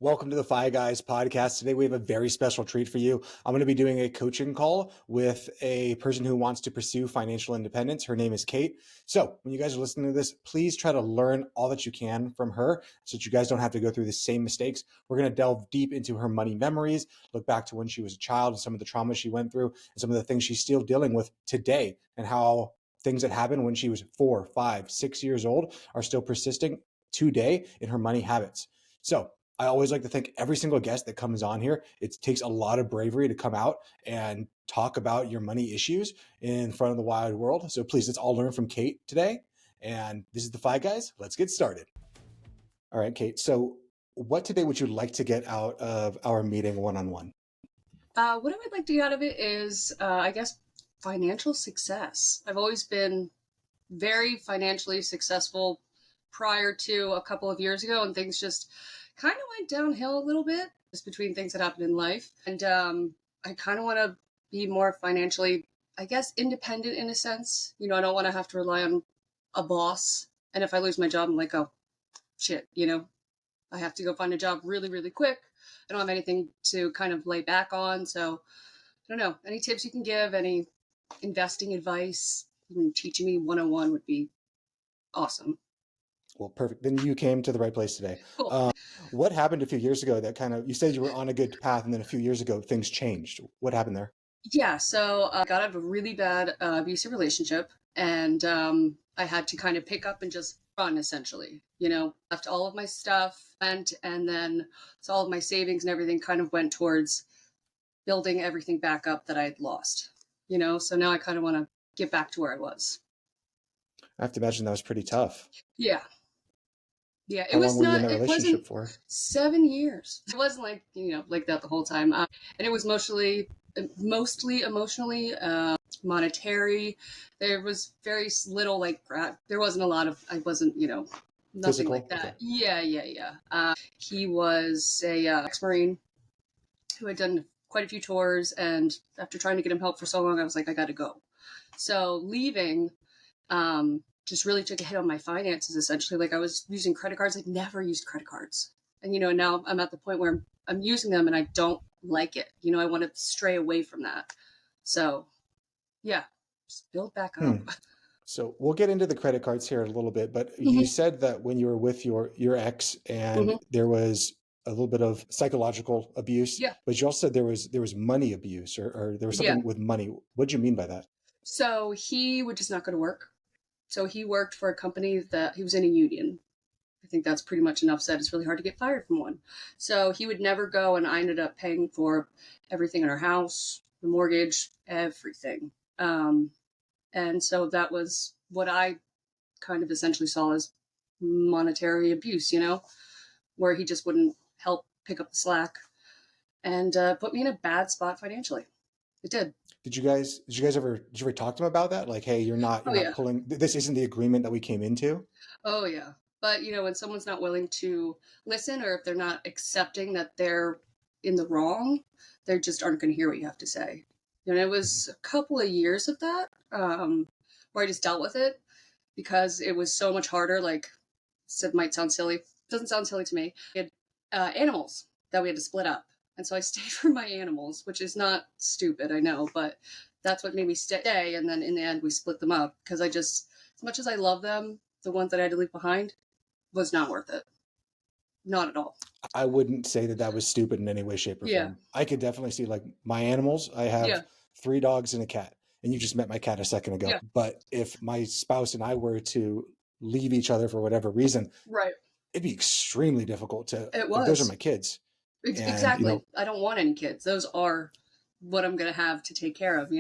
Welcome to the Fi Guys podcast. Today we have a very special treat for you. I'm going to be doing a coaching call with a person who wants to pursue financial independence. Her name is Kate. So when you guys are listening to this, please try to learn all that you can from her so that you guys don't have to go through the same mistakes. We're going to delve deep into her money memories, look back to when she was a child and some of the trauma she went through and some of the things she's still dealing with today, and how things that happened when she was 4, 5, 6 years old are still persisting today in her money habits. So I always like to thank every single guest that comes on here. It takes a lot of bravery to come out and talk about your money issues in front of the wide world. So please, let's all learn from Kate today. And this is the Fi Guys. Let's get started. All right, Kate. So what today would you like to get out of our meeting one-on-one? What I would like to get out of it is, I guess, financial success. I've always been very financially successful prior to a couple of years ago, and things just kind of went downhill a little bit just between things that happened in life. And I kind of want to be more financially, I guess, independent in a sense. I don't want to have to rely on a boss. And if I lose my job, I'm like, oh, shit, I have to go find a job really, really quick. I don't have anything to kind of lay back on. So I don't know. Any tips you can give, any investing advice, even teaching me 101 would be awesome. Well, perfect. Then you came to the right place today. Cool. What happened a few years ago that you said you were on a good path, and then a few years ago, things changed. What happened there? Yeah, so I got out of a really bad abusive relationship, and I had to kind of pick up and just run, essentially. Left all of my stuff, and then so all of my savings and everything kind of went towards building everything back up that I had lost. So now I kind of want to get back to where I was. I have to imagine that was pretty tough. Yeah. Yeah, How long were you in that relationship for? 7 years. It wasn't like that the whole time. And it was mostly emotionally, monetary. There was very little, there wasn't a lot of, I wasn't, nothing Physical? like that. Okay. Yeah. He was a ex-Marine who had done quite a few tours. And after trying to get him help for so long, I was like, I got to go. So leaving, just really took a hit on my finances, essentially. Like, I was using credit cards. I'd never used credit cards. And, now I'm at the point where I'm using them and I don't like it. I want to stray away from that. So, yeah, just build back up. So we'll get into the credit cards here in a little bit, but you said that when you were with your ex and there was a little bit of psychological abuse, but you also said there was money abuse or there was something with money. What did you mean by that? So he would just not go to work. So he worked for a company that he was in a union. I think that's pretty much enough said. It's really hard to get fired from one. So he would never go, and I ended up paying for everything in our house, the mortgage, everything. And so that was what I kind of essentially saw as monetary abuse, where he just wouldn't help pick up the slack and put me in a bad spot financially. It did. Did you guys ever talk to him about that? Like, hey, you're not pulling, this isn't the agreement that we came into? Oh yeah. But when someone's not willing to listen, or if they're not accepting that they're in the wrong, they just aren't going to hear what you have to say. It was a couple of years of that, where I just dealt with it because it was so much harder. Like, it might sound silly. It doesn't sound silly to me. We had animals that we had to split up. And so I stayed for my animals, which is not stupid, I know, but that's what made me stay. And then in the end, we split them up because as much as I love them, the ones that I had to leave behind was not worth it. Not at all. I wouldn't say that was stupid in any way, shape, or form. I could definitely see, like, my animals. I have 3 dogs and a cat, and you just met my cat a second ago. But if my spouse and I were to leave each other for whatever reason, it'd be extremely difficult to. It was. Those are my kids. Exactly. I don't want any kids. Those are what I'm going to have to take care of,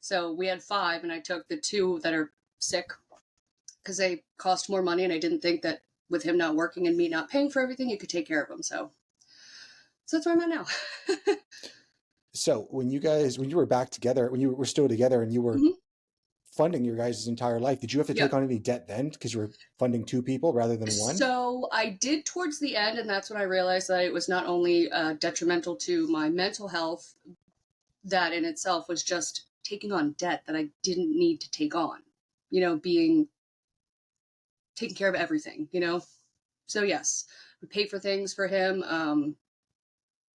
So we had 5, and I took the 2 that are sick because they cost more money, and I didn't think that with him not working and me not paying for everything, you could take care of him. So that's where I'm at now. So when you were back together, when you were still together and you were funding your guys' entire life, did you have to take on any debt then because you were funding 2 people rather than 1? So I did towards the end, and that's when I realized that it was not only detrimental to my mental health, that in itself was just taking on debt that I didn't need to take on, taking care of everything, So yes, would pay for things for him.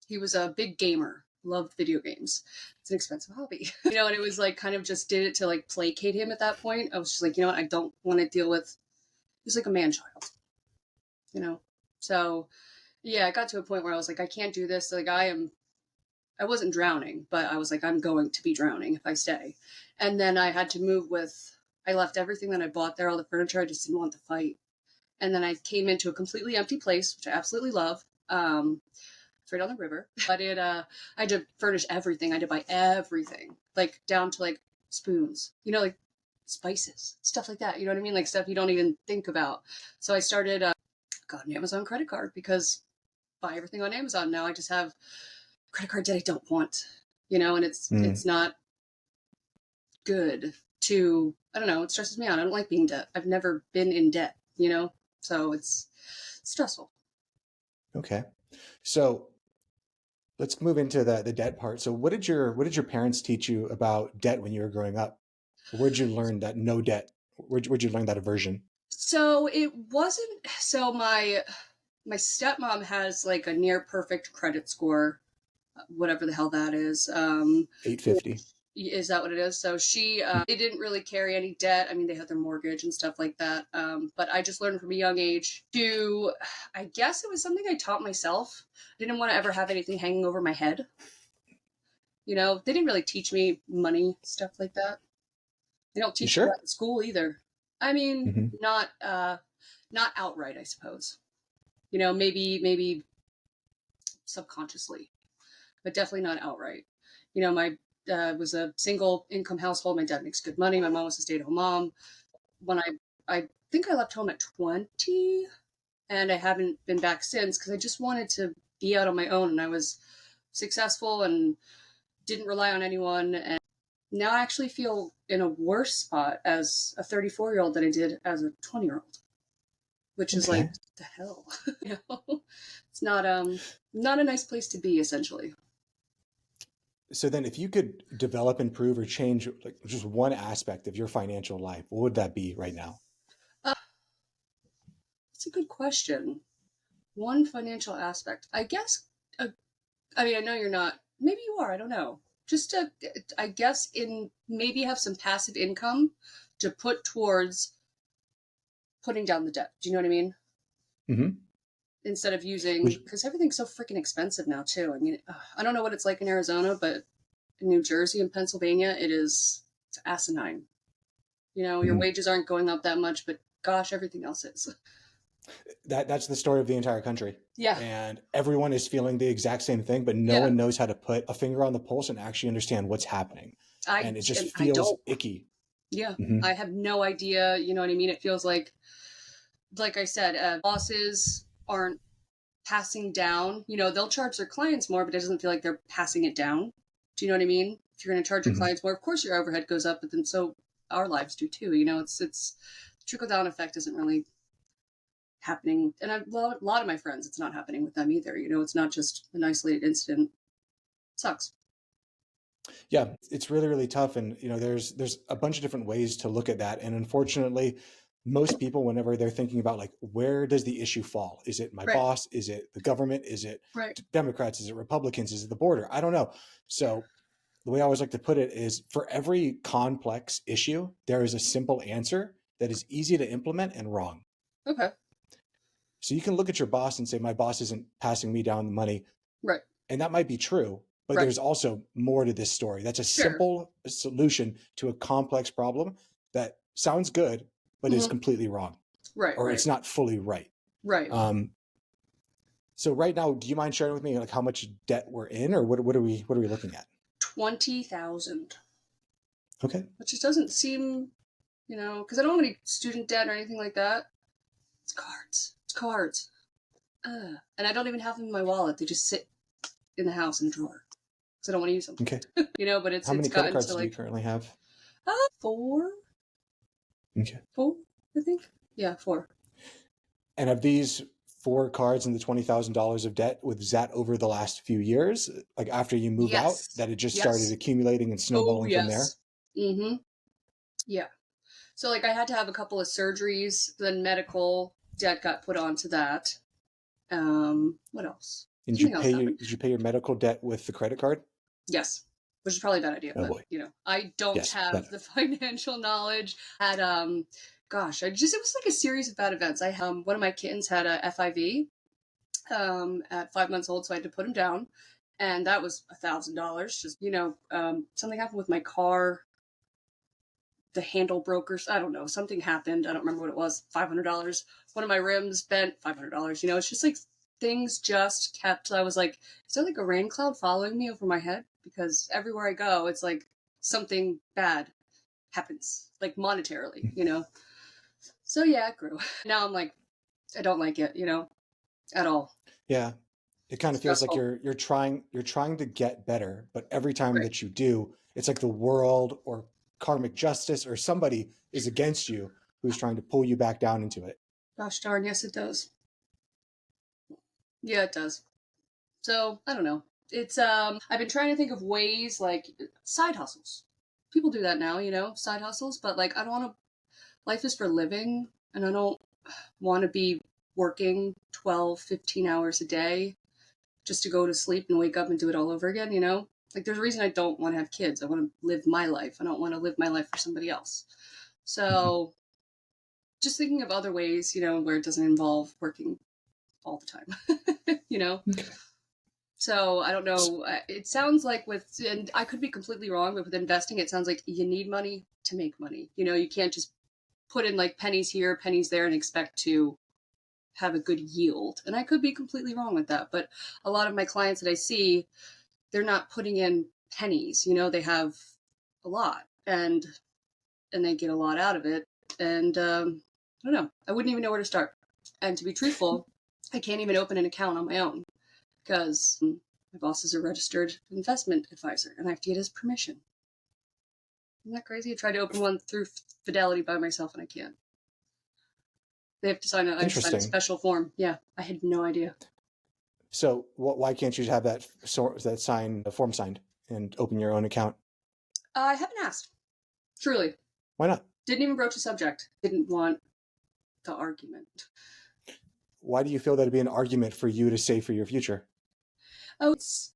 He was a big gamer, loved video games. It's an expensive hobby, and it was like kind of just did it to like placate him at that point. I was just like, you know what, I don't want to deal with. He's like a man child, So yeah, it got to a point where I was like, I can't do this. Like I wasn't drowning, but I was like, I'm going to be drowning if I stay. And then I had to move I left everything that I bought there, all the furniture. I just didn't want to fight. And then I came into a completely empty place, which I absolutely love. It's right on the river. But I had to furnish everything. I had to buy everything, like down to like spoons, like spices, stuff like that. You know what I mean? Like stuff you don't even think about. So I started, got an Amazon credit card because buy everything on Amazon. Now I just have credit card debt I don't want, and it's not good to, I don't know, it stresses me out. I don't like being in debt. I've never been in debt, so it's stressful. Okay. So let's move into the debt part. So what did your parents teach you about debt when you were growing up? Where'd you learn that no debt? Where'd you learn that aversion? So it wasn't, so my stepmom has like a near perfect credit score, whatever the hell that is. 850. Is that what it is? So they didn't really carry any debt. I mean, they had their mortgage and stuff like that. But I just learned from a young age I guess it was something I taught myself. I didn't want to ever have anything hanging over my head. They didn't really teach me money, stuff like that. They don't teach you that in school either. I mean, not outright, I suppose. Maybe subconsciously, but definitely not outright. My was a single income household. My dad makes good money. My mom was a stay-at-home mom. When I think I left home at 20, and I haven't been back since because I just wanted to be out on my own, and I was successful and didn't rely on anyone. And now I actually feel in a worse spot as a 34-year-old than I did as a 20-year-old, which is like, the hell, It's not a nice place to be, essentially. So then if you could develop, improve, or change like just one aspect of your financial life, what would that be right now? That's a good question. One financial aspect. I guess, I mean, I know you're not, maybe you are, I don't know. Just to, I guess, maybe have some passive income to put towards putting down the debt. Do you know what I mean? Mm-hmm. Instead of using, because everything's so freaking expensive now too. I mean, I don't know what it's like in Arizona, but in New Jersey and Pennsylvania, it's asinine. Your wages aren't going up that much, but gosh, everything else is. That's the story of the entire country. Yeah. And everyone is feeling the exact same thing, but no one knows how to put a finger on the pulse and actually understand what's happening. And it just feels icky. Yeah. I have no idea. You know what I mean? It feels like I said, bosses aren't passing down. They'll charge their clients more, but it doesn't feel like they're passing it down. Do you know what I mean? If you're going to charge your clients more, of course your overhead goes up, but then so our lives do too. It's trickle down effect isn't really happening. And a lot of my friends, it's not happening with them either. It's not just an isolated incident. It sucks. Yeah, it's really, really tough. And, there's a bunch of different ways to look at that. And unfortunately, most people, whenever they're thinking about like, where does the issue fall? Is it my boss? Is it the government? Is it Democrats? Is it Republicans? Is it the border? I don't know. So the way I always like to put it is for every complex issue, there is a simple answer that is easy to implement and wrong. Okay. So you can look at your boss and say, my boss isn't passing me down the money. Right. And that might be true, but there's also more to this story. That's a simple solution to a complex problem that sounds good, but is completely wrong. Right. Or it's not fully right. Right. So right now, do you mind sharing with me like how much debt we're in, or what are we looking at? 20,000. Okay. Which just doesn't seem, because I don't have any student debt or anything like that. It's cards. And I don't even have them in my wallet. They just sit in the house in a drawer because I don't want to use them. Okay. But it's how many credit cards to, do you currently have? 4. Okay. 4, I think. Yeah, 4. And of these 4 cards and the $20,000 of debt, was that over the last few years, like after you moved out, that it just started accumulating and snowballing from there? Mm-hmm. Yeah. So like I had to have a couple of surgeries, then medical debt got put onto that. What else? Did you Something else pay your happened. did you pay your medical debt with the credit card? Yes, which is probably a bad idea, Oh but boy. I don't Yes. That have the financial knowledge. Had gosh, it was like a series of bad events. I one of my kittens had a FIV at 5 months old, so I had to put him down, and that was $1,000. Just something happened with my car. The handle broke, or I don't know, something happened. I don't remember what it was. $500. One of my rims bent. $500. It's just like things just kept. I was like, is there like a rain cloud following me over my head? Because everywhere I go, it's like something bad happens, like monetarily. So yeah, it grew. Now I'm like, I don't like it, at all. yeah. It kind of feels like Stressful. you're trying to get better, but every time Right. that you do, it's like the world or karmic justice or somebody is against you who's trying to pull you back down into it. Gosh darn, yes, it does. Yeah, it does. So I don't know. It's I've been trying to think of ways like side hustles. People do that now, side hustles, but like I don't want to life is for living and I don't want to be working 12, 15 hours a day just to go to sleep and wake up and do it all over again. Like there's a reason I don't want to have kids. I want to live my life. I don't want to live my life for somebody else. Mhm. So just thinking of other ways, where it doesn't involve working all the time. you know? Okay. So I don't S- know. It sounds like and I could be completely wrong, but with investing, it sounds like you need money to make money. You can't just put in like pennies here, pennies there, and expect to have a good yield. And I could be completely wrong with that, but a lot of my clients that I see, they're not putting in pennies. They have a lot, and they get a lot out of it. And I don't know. I wouldn't even know where to start. And to be truthful, I can't even open an account on my own because my boss is a registered investment advisor and I have to get his permission. Isn't that crazy? I tried to open one through Fidelity by myself and I can't. I have to sign a Interesting. special form. Yeah, I had no idea. So why can't you have that form signed and open your own account? I haven't asked. Truly. Why not? Didn't even broach the subject. Didn't want the argument. Why do you feel that'd be an argument for you to save for your future? Oh, it's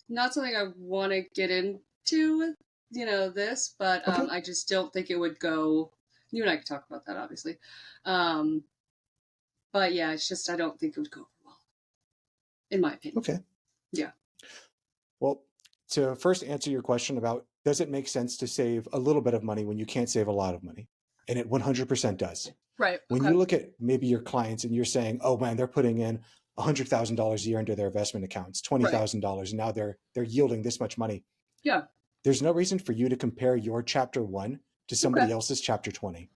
not something I want to get into, this, but Okay. I just don't think it would go. You and I could talk about that, obviously. Um, but yeah, it's just, I don't think it would go over well, in my opinion. Okay. Yeah. Well, to first answer your question about does it make sense to save a little bit of money when you can't save a lot of money? And it 100% does. Right. When Okay. you look at maybe your clients and you're saying, oh man, they're putting in $100,000 a year into their investment accounts, Right. $20,000, and now they're yielding this much money. Yeah. There's no reason for you to compare your chapter 1 to Okay. somebody else's chapter 20.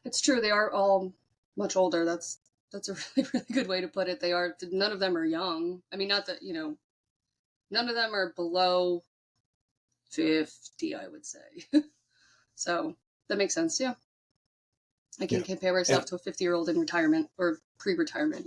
It's true. They are all much older. That's a really, really good way to put it. None of them are young. I mean, not that, none of them are below 50, I would say. So that makes sense. Yeah. I Yeah. can't compare myself And to a 50-year-old in retirement or pre-retirement.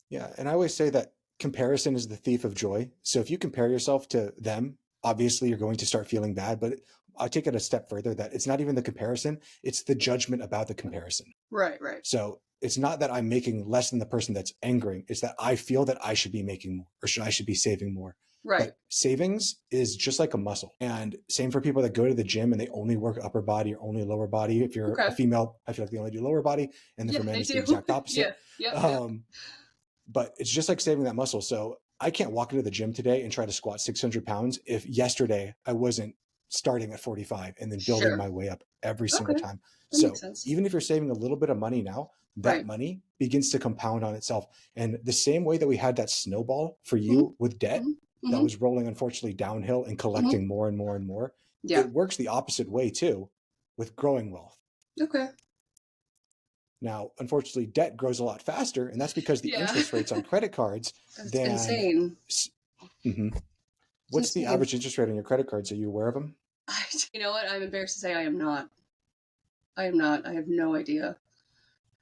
yeah, and I always say that comparison is the thief of joy. So if you compare yourself to them, obviously you're going to start feeling bad, but I take it a step further that it's not even the comparison, it's the judgment about the comparison. Right, right, So it's not that I'm making less than the person that's angering. It's that I feel that I should be making more or I should be saving more. right. But savings is just like a muscle. And same for people that go to the gym and they only work upper body or only lower body. If you're a Okay. female, I feel like they only do lower body. And then Yeah, for men, they it's the do. exact opposite. Yeah. Yep. Yep. Um, but it's just like saving that muscle. So I can't walk into the gym today and try to squat 600 pounds if yesterday I wasn't starting at 45 and then building Sure. my way up every single Okay. time. That makes So sense. even if you're saving a little bit of money now, that Right. money begins to compound on itself. And the same way that we had that snowball for Mm-hmm. you with debt Mm-hmm. that Mm-hmm. was rolling unfortunately downhill and Mm-hmm. collecting more and more and more, Yeah. it works the opposite way too with growing wealth. Okay. Now, unfortunately, debt grows a lot faster, and that's because the Yeah. interest rates on credit cards That's than. insane. Mhm. It's What's the insane. average interest rate on your credit cards? Are you aware of them? You know what? I'm embarrassed to say I am not. I am not. I have no idea.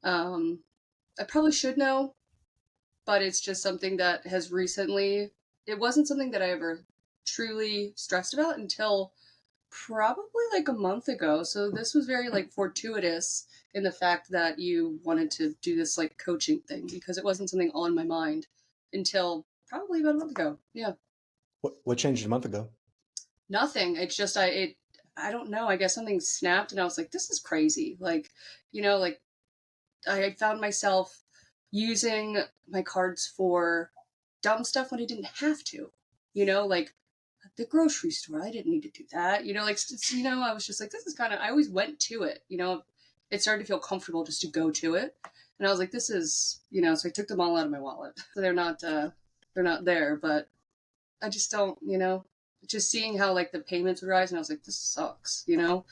Um, I probably should know, but it's just something that has recently. It wasn't something that I ever truly stressed about until probably like a month ago. So this was very like fortuitous in the fact that you wanted to do this like coaching thing, because it wasn't something on my mind until probably about a month ago. Yeah. What changed a month ago? Nothing. It's just I don't know. I guess something snapped and I was like, this is crazy. Like, like I found myself using my cards for dumb stuff when I didn't have to. Like at the grocery store, I didn't need to do that. I was just like, this is kind of. I always went to it. It started to feel comfortable just to go to it, and I was like, this is. So I took them all out of my wallet. So they're not there, but I just don't. Just seeing how like the payments would rise, and I was like, this sucks. Not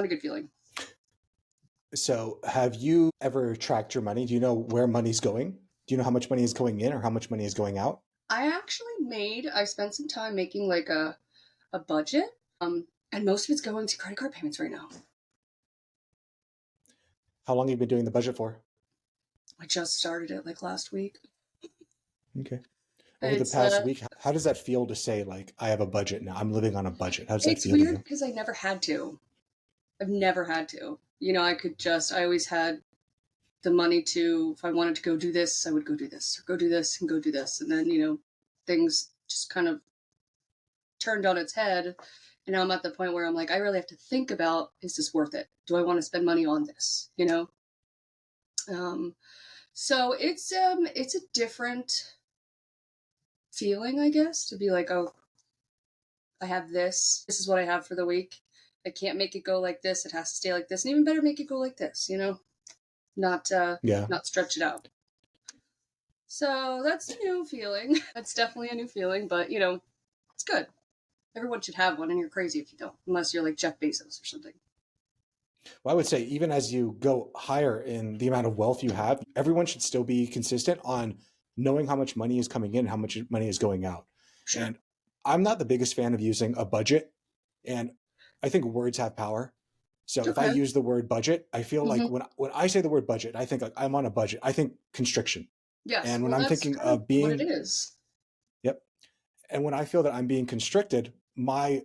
a good feeling. So have you ever tracked your money? Do you know where money's going? Do you know how much money is going in or how much money is going out? I spent some time making like a budget. And most of it's going to credit card payments right now. How long have you been doing the budget for? I just started it like last week. Okay. Over the past week, how does that feel to say, like, I have a budget now? I'm living on a budget. How does that feel to you? It's weird because I never had to. I've never had to. I always had the money to, if I wanted to go do this, I would go do this, or go do this and go do this. And then, things just kind of turned on its head. And now I'm at the point where I'm like, I really have to think about, is this worth it? Do I want to spend money on this? So it's a different feeling, I guess, to be like, oh, I have this. This is what I have for the week. I can't make it go like this. It has to stay like this. And even better, make it go like this, not stretch it out. So that's a new feeling. That's definitely a new feeling, but it's good. Everyone should have one, and you're crazy if you don't, unless you're like Jeff Bezos or something. Well, I would say even as you go higher in the amount of wealth you have, everyone should still be consistent on knowing how much money is coming in, how much money is going out. Sure. And I'm not the biggest fan of using a budget, and I think words have power. So if I use the word budget, I feel like when I say the word budget, I think like I'm on a budget. I think constriction. Yes. And when I'm thinking of being what it is. Yep. And when I feel that I'm being constricted, my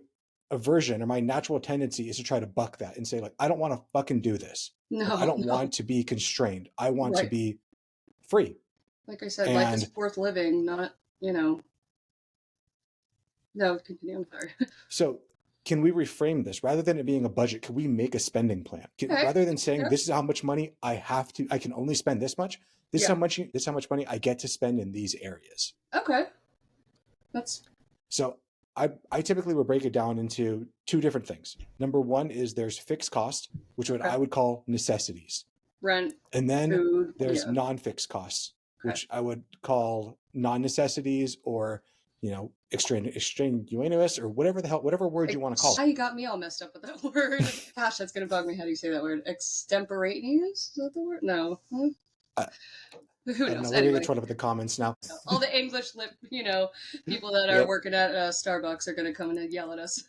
aversion or my natural tendency is to try to buck that and say, like, I don't want to fucking do this. No, I don't want to be constrained. I want to be free. Like I said, life is worth living, not, No, continue. I'm sorry. So can we reframe this? Rather than it being a budget, can we make a spending plan? Rather than saying, this is how much money I can only spend this much. This is how much money I get to spend in these areas. Okay. So I typically would break it down into two different things. Number one is there's fixed cost, which I would call necessities. Rent. And then food, there's non-fixed costs, which I would call non-necessities or, extraneous or whatever word you want to call it. You got me all messed up with that word. Gosh, that's going to bug me. How do you say that word? Extemporaneous? Is that the word? No. Who knows? We're going to get trouble with the comments now. All the English people that are working at Starbucks are going to come in and yell at us.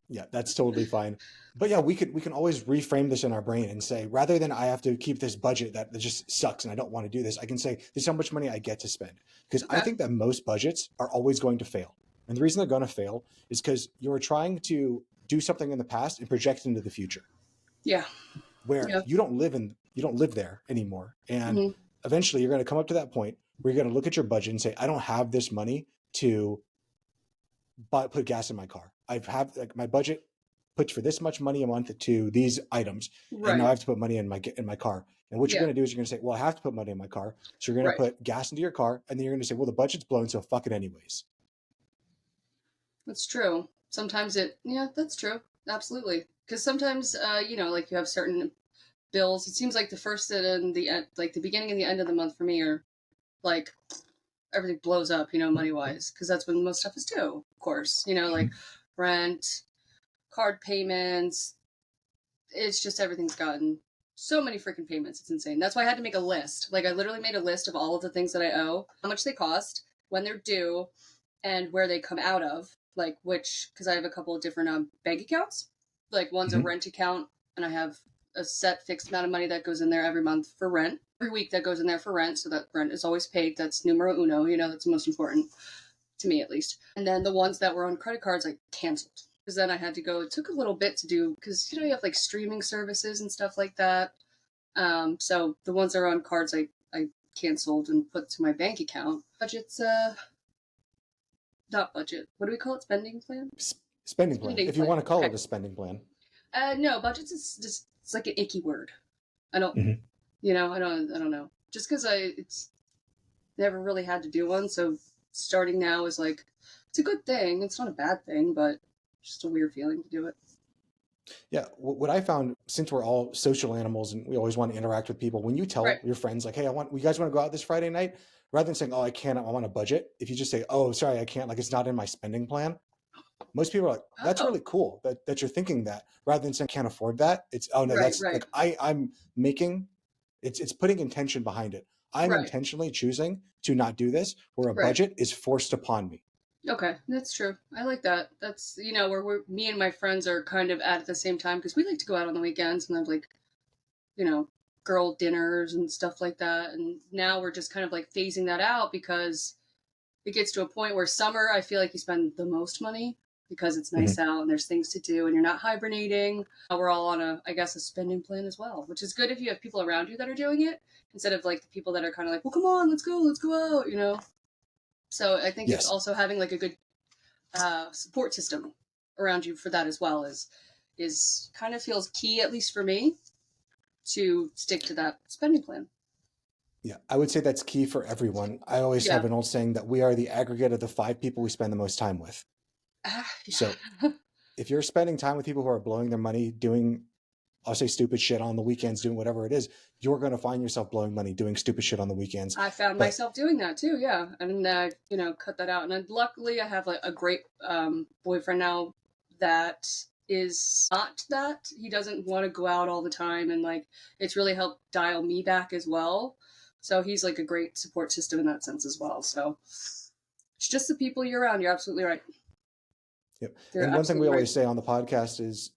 Yeah, that's totally fine. But yeah, we can always reframe this in our brain and say, rather than I have to keep this budget that just sucks and I don't want to do this, I can say, this is how much money I get to spend. Because I think that most budgets are always going to fail. And the reason they're going to fail is because you're trying to do something in the past and project into the future. Yeah. Where you don't live there anymore. And eventually you're going to come up to that point where you're going to look at your budget and say, I don't have this money to put gas in my car. My budget puts for this much money a month to these items. Right. And now I have to put money in my car. And what you're going to do is you're going to say, well, I have to put money in my car. So you're going to put gas into your car. And then you're going to say, well, the budget's blown, so fuck it anyways. That's true. Sometimes that's true. Absolutely. Because sometimes, like you have certain bills. It seems like the first and the end, like the beginning and the end of the month for me are like everything blows up, money wise, because that's when most stuff is due, of course, like rent, card payments. It's just everything's gotten so many freaking payments. It's insane. That's why I had to make a list. Like I literally made a list of all of the things that I owe, how much they cost, when they're due, and where they come out of. Like because I have a couple of different bank accounts. Like one's a rent account, and I have a set fixed amount of money that goes in there every month for rent, every week that goes in there for rent. So that rent is always paid. That's numero uno, that's the most important to me, at least. And then the ones that were on credit cards, I canceled. because then I had to go. It took a little bit to do because you have like streaming services and stuff like that. So the ones that are on cards, I canceled and put to my bank account. Budget's not budget. What do we call it? Spending plan. Spending plan, if you want to call Okay. it a spending plan. No, budgets is just it's like an icky word. I don't, I don't know. Just because it's never really had to do one, so starting now is like it's a good thing. It's not a bad thing, but just a weird feeling to do it. Yeah, what I found, since we're all social animals and we always want to interact with people, when you tell Right. your friends like, "Hey, you guys want to go out this Friday night," rather than saying, "Oh, I can't, I want a budget," if you just say, "Oh, sorry, I can't, like it's not in my spending plan," most people are like, "That's Oh, really cool that you're thinking that," rather than saying, "Can't afford that." It's, "Oh no, right, that's right, like I'm making it's putting intention behind it. I'm right, intentionally choosing to not do this, where a right. budget is forced upon me." Okay, that's true. I like that. That's where me and my friends are kind of at the same time because we like to go out on the weekends and have like you know girl dinners and stuff like that. And now we're just kind of like phasing that out because it gets to a point where summer I feel like you spend the most money because it's nice out and there's things to do and you're not hibernating. We're all on a spending plan as well, which is good if you have people around you that are doing it instead of like the people that are kind of like, well, come on, let's go out. So I think it's Yes. also having like a good support system around you for that as well is kind of feels key, at least for me, to stick to that spending plan. Yeah, I would say that's key for everyone. I always Yeah. have an old saying that we are the aggregate of the 5 people we spend the most time with. So if you're spending time with people who are blowing their money doing, I'll say stupid shit on the weekends, doing whatever it is, you're going to find yourself blowing money doing stupid shit on the weekends. I found But myself doing that too, yeah, and cut that out. And luckily, I have like a great boyfriend now that is not that. He doesn't want to go out all the time, and like it's really helped dial me back as well. So he's like a great support system in that sense as well. So it's just the people you're around. You're absolutely right. yep. You're And one thing we absolutely right. always say on the podcast is,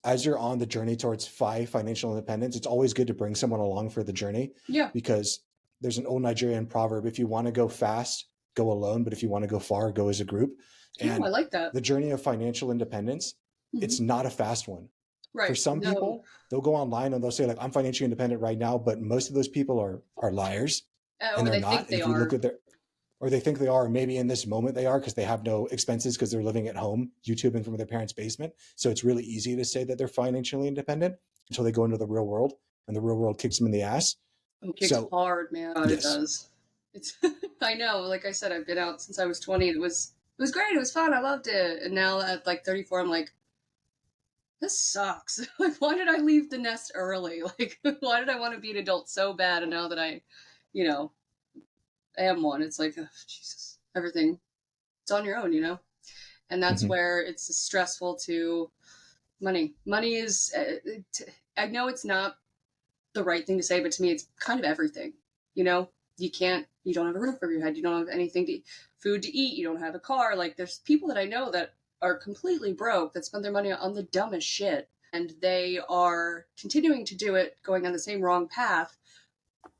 as you're on the journey towards financial independence, it's always good to bring someone along for the journey, Yeah. because there's an old Nigerian proverb: if you want to go fast, go alone, but if you want to go far, go as a group. Oh, I And like that. the journey of financial independence, Hmm. it's not a fast one. For Right. some No. people, they'll go online and they'll say like, "I'm financially independent right now," but most of those people are liars, and Or they're they not. think And they if we look are. at their, or they think they are, maybe in this moment they are, because they have no expenses because they're living at home, YouTubing from their parents' basement. So it's really easy to say that they're financially independent until they go into the real world, and the real world kicks them in the ass. It kicks So hard, man. God, it yes. does. It's I know. Like I said, I've been out since I was 20. It was great. It was fun. I loved it. And now at like 34, I'm like, this sucks. Like, why did I leave the nest early? Like, why did I want to be an adult so bad? And now that you know, am one, it's like, oh, Jesus, everything. It's on your own. And that's Mhm. where it's stressful to money. Money is. I know it's not the right thing to say, but to me, it's kind of everything. You know, you don't have a roof over your head, you don't have food to eat, you don't have a car. Like, there's people that I know that are completely broke that spend their money on the dumbest shit, and they are continuing to do it, going on the same wrong path,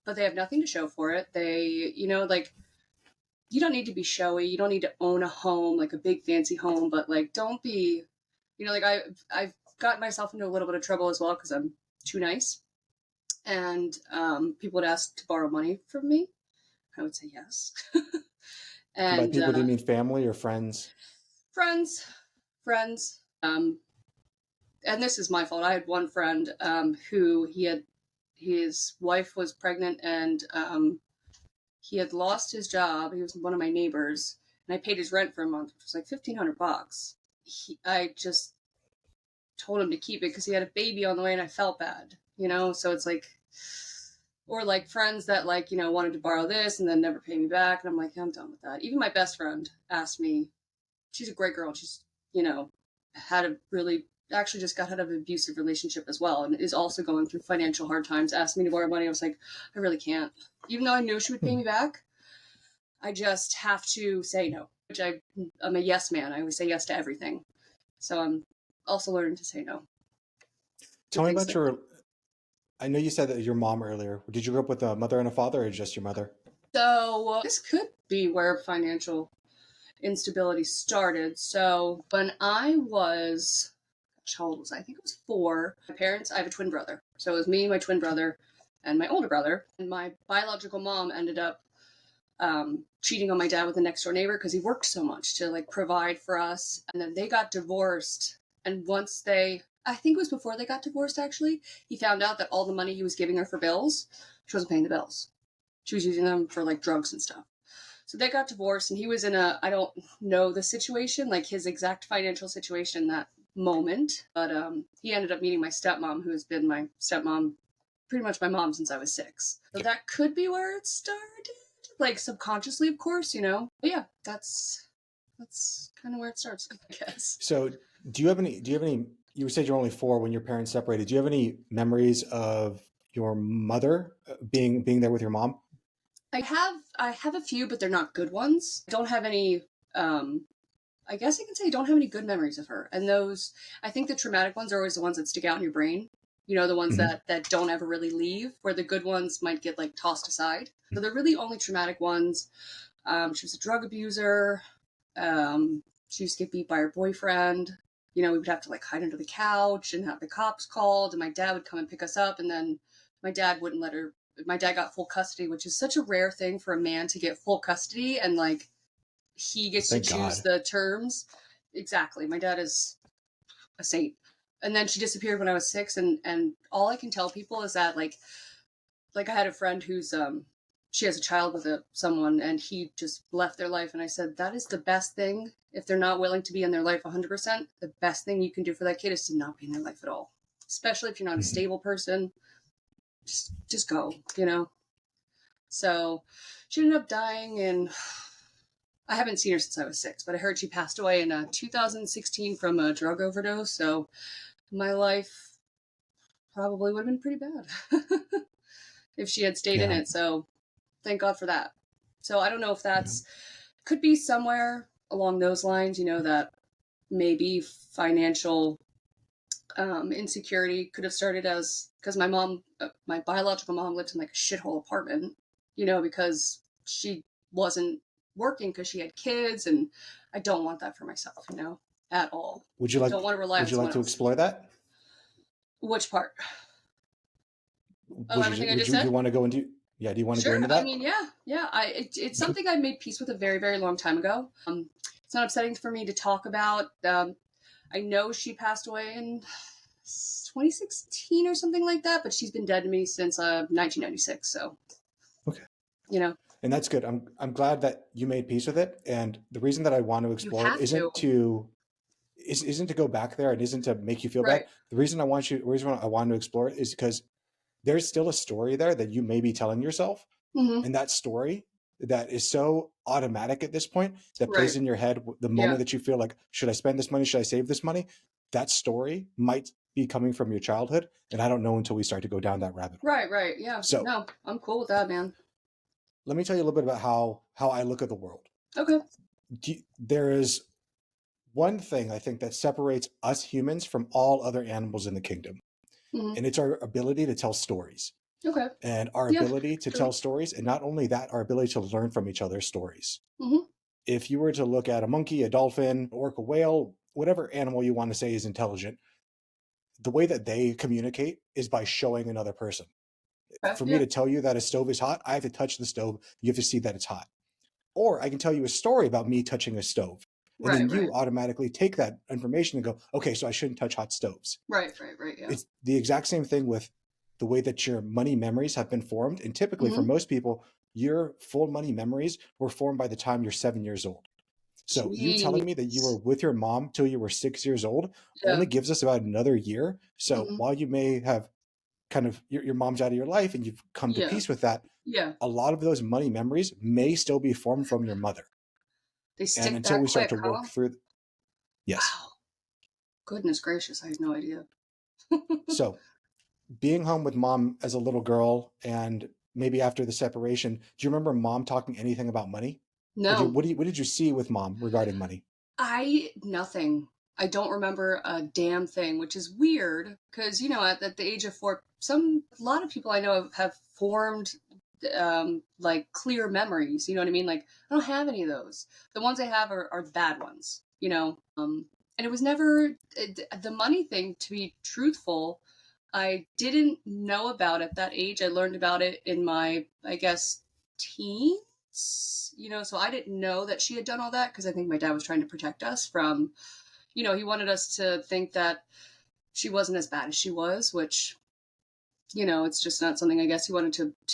but they have nothing to show for it. Like, you don't need to be showy. You don't need to own a home, like a big fancy home, but like, don't be, like I've gotten myself into a little bit of trouble as well because I'm too nice and people would ask to borrow money from me. I would say yes. And by And people, do you mean family or friends? friends, friends. And this is my fault. I had one friend who his wife was pregnant and he had lost his job. He was one of my neighbors, and I paid his rent for a month, which was like $1,500. I just told him to keep it because he had a baby on the way, and I felt bad. So it's like, or like friends that like wanted to borrow this and then never pay me back, and I'm like, I'm done with that. Even my best friend asked me. She's a great girl. She's had a really actually just got out of an abusive relationship as well, and is also going through financial hard times. Asked me to borrow money. I was like, I really can't. Even though I knew she would pay me back, I just have to say no. I'm a yes man. I always say yes to everything. So I'm also learning to say no to Tell me things about like that. your, I know you said that your mom earlier. Did you grow up with a mother and a father, or just your mother? So this could be where financial instability started. So when I was, gosh, how old was I? I think it was 4. My parents, I have a twin brother. So it was me, my twin brother, and my older brother. And my biological mom ended up cheating on my dad with the next door neighbor because he worked so much to like provide for us. And then they got divorced. And once I think it was before they got divorced actually, he found out that all the money he was giving her for bills, she wasn't paying the bills. She was using them for like drugs and stuff. So they got divorced, and he was in I don't know the situation, like his exact financial situation in that moment, but he ended up meeting my stepmom, who has been my stepmom, pretty much my mom since I was 6. So that could be where it started, like subconsciously, of course, But yeah, that's kind of where it starts, I guess. So do you have any, you said you're only 4 when your parents separated. Do you have any memories of your mother being there with your mom? I have a few, but they're not good ones. I don't have any I guess I can say I don't have any good memories of her. And those, I think the traumatic ones are always the ones that stick out in your brain. The ones that don't ever really leave, where the good ones might get like tossed aside. So they're really only traumatic ones. She was a drug abuser. She used to get beat by her boyfriend. We would have to like hide under the couch and have the cops called, and my dad would come and pick us up, and then my dad wouldn't let her. My dad got full custody, which is such a rare thing for a man to get full custody, and like he gets Thank to choose God. the terms. Exactly. My dad is a saint. And then she disappeared when I was 6, and all I can tell people is that like I had a friend who's she has a child with someone, and he just left their life, and I said that is the best thing. If they're not willing to be in their life 100%, the best thing you can do for that kid is to not be in their life at all. Especially if you're not a stable person. Just go, So she ended up dying, and I haven't seen her since I was 6, but I heard she passed away in 2016 from a drug overdose. So my life probably would have been pretty bad if she had stayed in Yeah. it. So thank God for that. So I don't know if could be somewhere along those lines, that maybe financial insecurity could have started as, because my mom, my biological mom, lived in like a shithole apartment, because she wasn't working because she had kids, and I don't want that for myself, at all. Would you I like don't want to rely on would you like someone to else. explore that? Which part? Oh, Would everything you I would just you do said? you want to go into do you want to go Sure. into I that? mean, yeah. It's something I made peace with a very, very long time ago. It's not upsetting for me to talk about. I know she passed away in 2016 or something like that, but she's been dead to me since 1996. So, Okay. you And that's good. I'm glad that you made peace with it. And the reason that I want to explore it have to. isn't to go back there and isn't to make you feel Right. bad. The reason I want to explore it is because there's still a story there that you may be telling yourself, Mm-hmm. and that story that is so automatic at this point that Right. plays in your head the Yeah. moment that you feel like, should I spend this money? Should I save this money? That story might be coming from your childhood, and I don't know until we start to go down that rabbit hole. Right. Yeah. So No, I'm cool with that, man. let me tell you a little bit about how I look at the world. Okay. There is one thing I think that separates us humans from all other animals in the kingdom, Mm-hmm. and it's our ability to tell stories. Okay. And our Yeah. ability to True. tell stories, and not only that, our ability to learn from each other's stories. Mm-hmm. If you were to look at a monkey, a dolphin, orca, whale, whatever animal you want to say is intelligent, the way that they communicate is by showing another person. Okay. For me Yeah. to tell you that a stove is hot, I have to touch the stove. You have to see that it's hot. Or I can tell you a story about me touching a stove. And then Right. you automatically take that information and go, okay, so I shouldn't touch hot stoves. Right. Yeah. It's the exact same thing with the way that your money memories have been formed. And typically for Mm-hmm. most people, your full money memories were formed by the time you're 7 years old. So you telling me that you were with your mom till you were 6 years old only gives us about another year. So while you may have kind of your mom's out of your life and you've come to peace with that, Yeah. a lot of those money memories may still be formed from your mother. They And stick until that we start quick, to huh? work through, yes. Wow. Goodness gracious, I had no idea. So being home with mom as a little girl, and maybe after the separation, do you remember mom talking anything about money? Or No. what did you see with mom regarding money? Nothing. I don't remember a damn thing, which is weird because, at the age of 4, a lot of people I know have formed like clear memories. You know what I mean? Like I don't have any of those. The ones I have are the bad ones. You know, and it was never the money thing. To be truthful, I didn't know about at that age. I learned about it in my, I guess, teens. You know, so I didn't know that she had done all that because I think my dad was trying to protect us from. You know, he wanted us to think that she wasn't as bad as she was, which, you know, it's just not something I guess he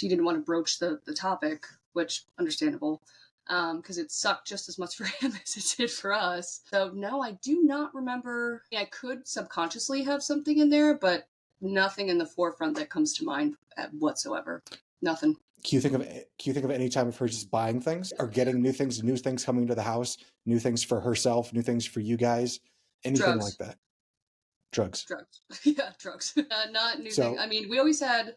didn't want to broach the topic, which understandable. Because it sucked just as much for him as it did for us. So no, I do not remember. I could subconsciously have something in there, but nothing in the forefront that comes to mind whatsoever. Nothing. Can you think of any time of her just buying things or getting new things coming to the house, new things for herself, new things for you guys, anything Drugs. like that? Drugs. Yeah, drugs. Not new thing. I mean, we always had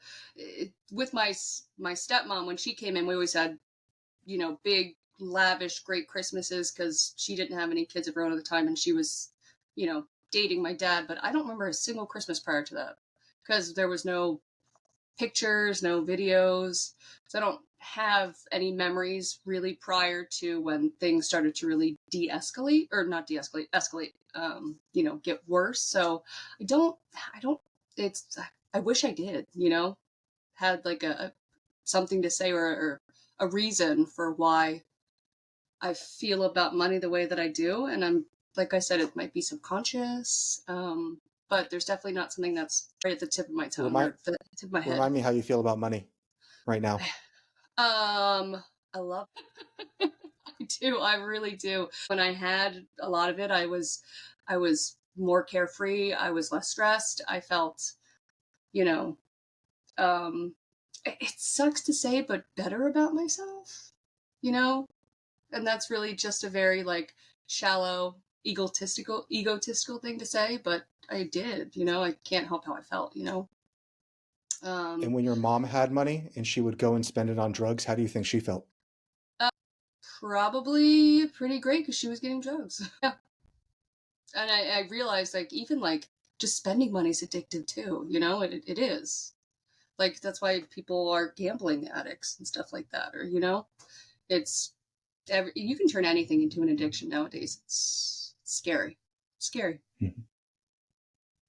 with my stepmom when she came in, we always had, you know, big, lavish, great Christmases because she didn't have any kids of her own at the time, and she was, you know, dating my dad. But I don't remember a single Christmas prior to that because there was no pictures, no videos. So I don't have any memories really prior to when things started to really de-escalate or not de-escalate, escalate, you know, get worse. So I don't, it's, I wish I did, you know, had like a something to say or a reason for why I feel about money the way that I do. And I'm, like I said, it might be subconscious. But there's definitely not something that's right at the tip of my tongue or the tip of my head. Remind me how you feel about money right now. I love it. I do. I really do. When I had a lot of it, I was more carefree. I was less stressed. I felt, you know, it sucks to say, but better about myself, you know? And that's really just a very like shallow, egotistical thing to say, but I did, you know, I can't help how I felt, you know? And when your mom had money and she would go and spend it on drugs, how do you think she felt? Probably pretty great because she was getting drugs. Yeah. And I realized like even like just spending money is addictive too, you know, it is. Like that's why people are gambling addicts and stuff like that, or you know, it's you can turn anything into an addiction nowadays. It's scary, scary. Mm-hmm.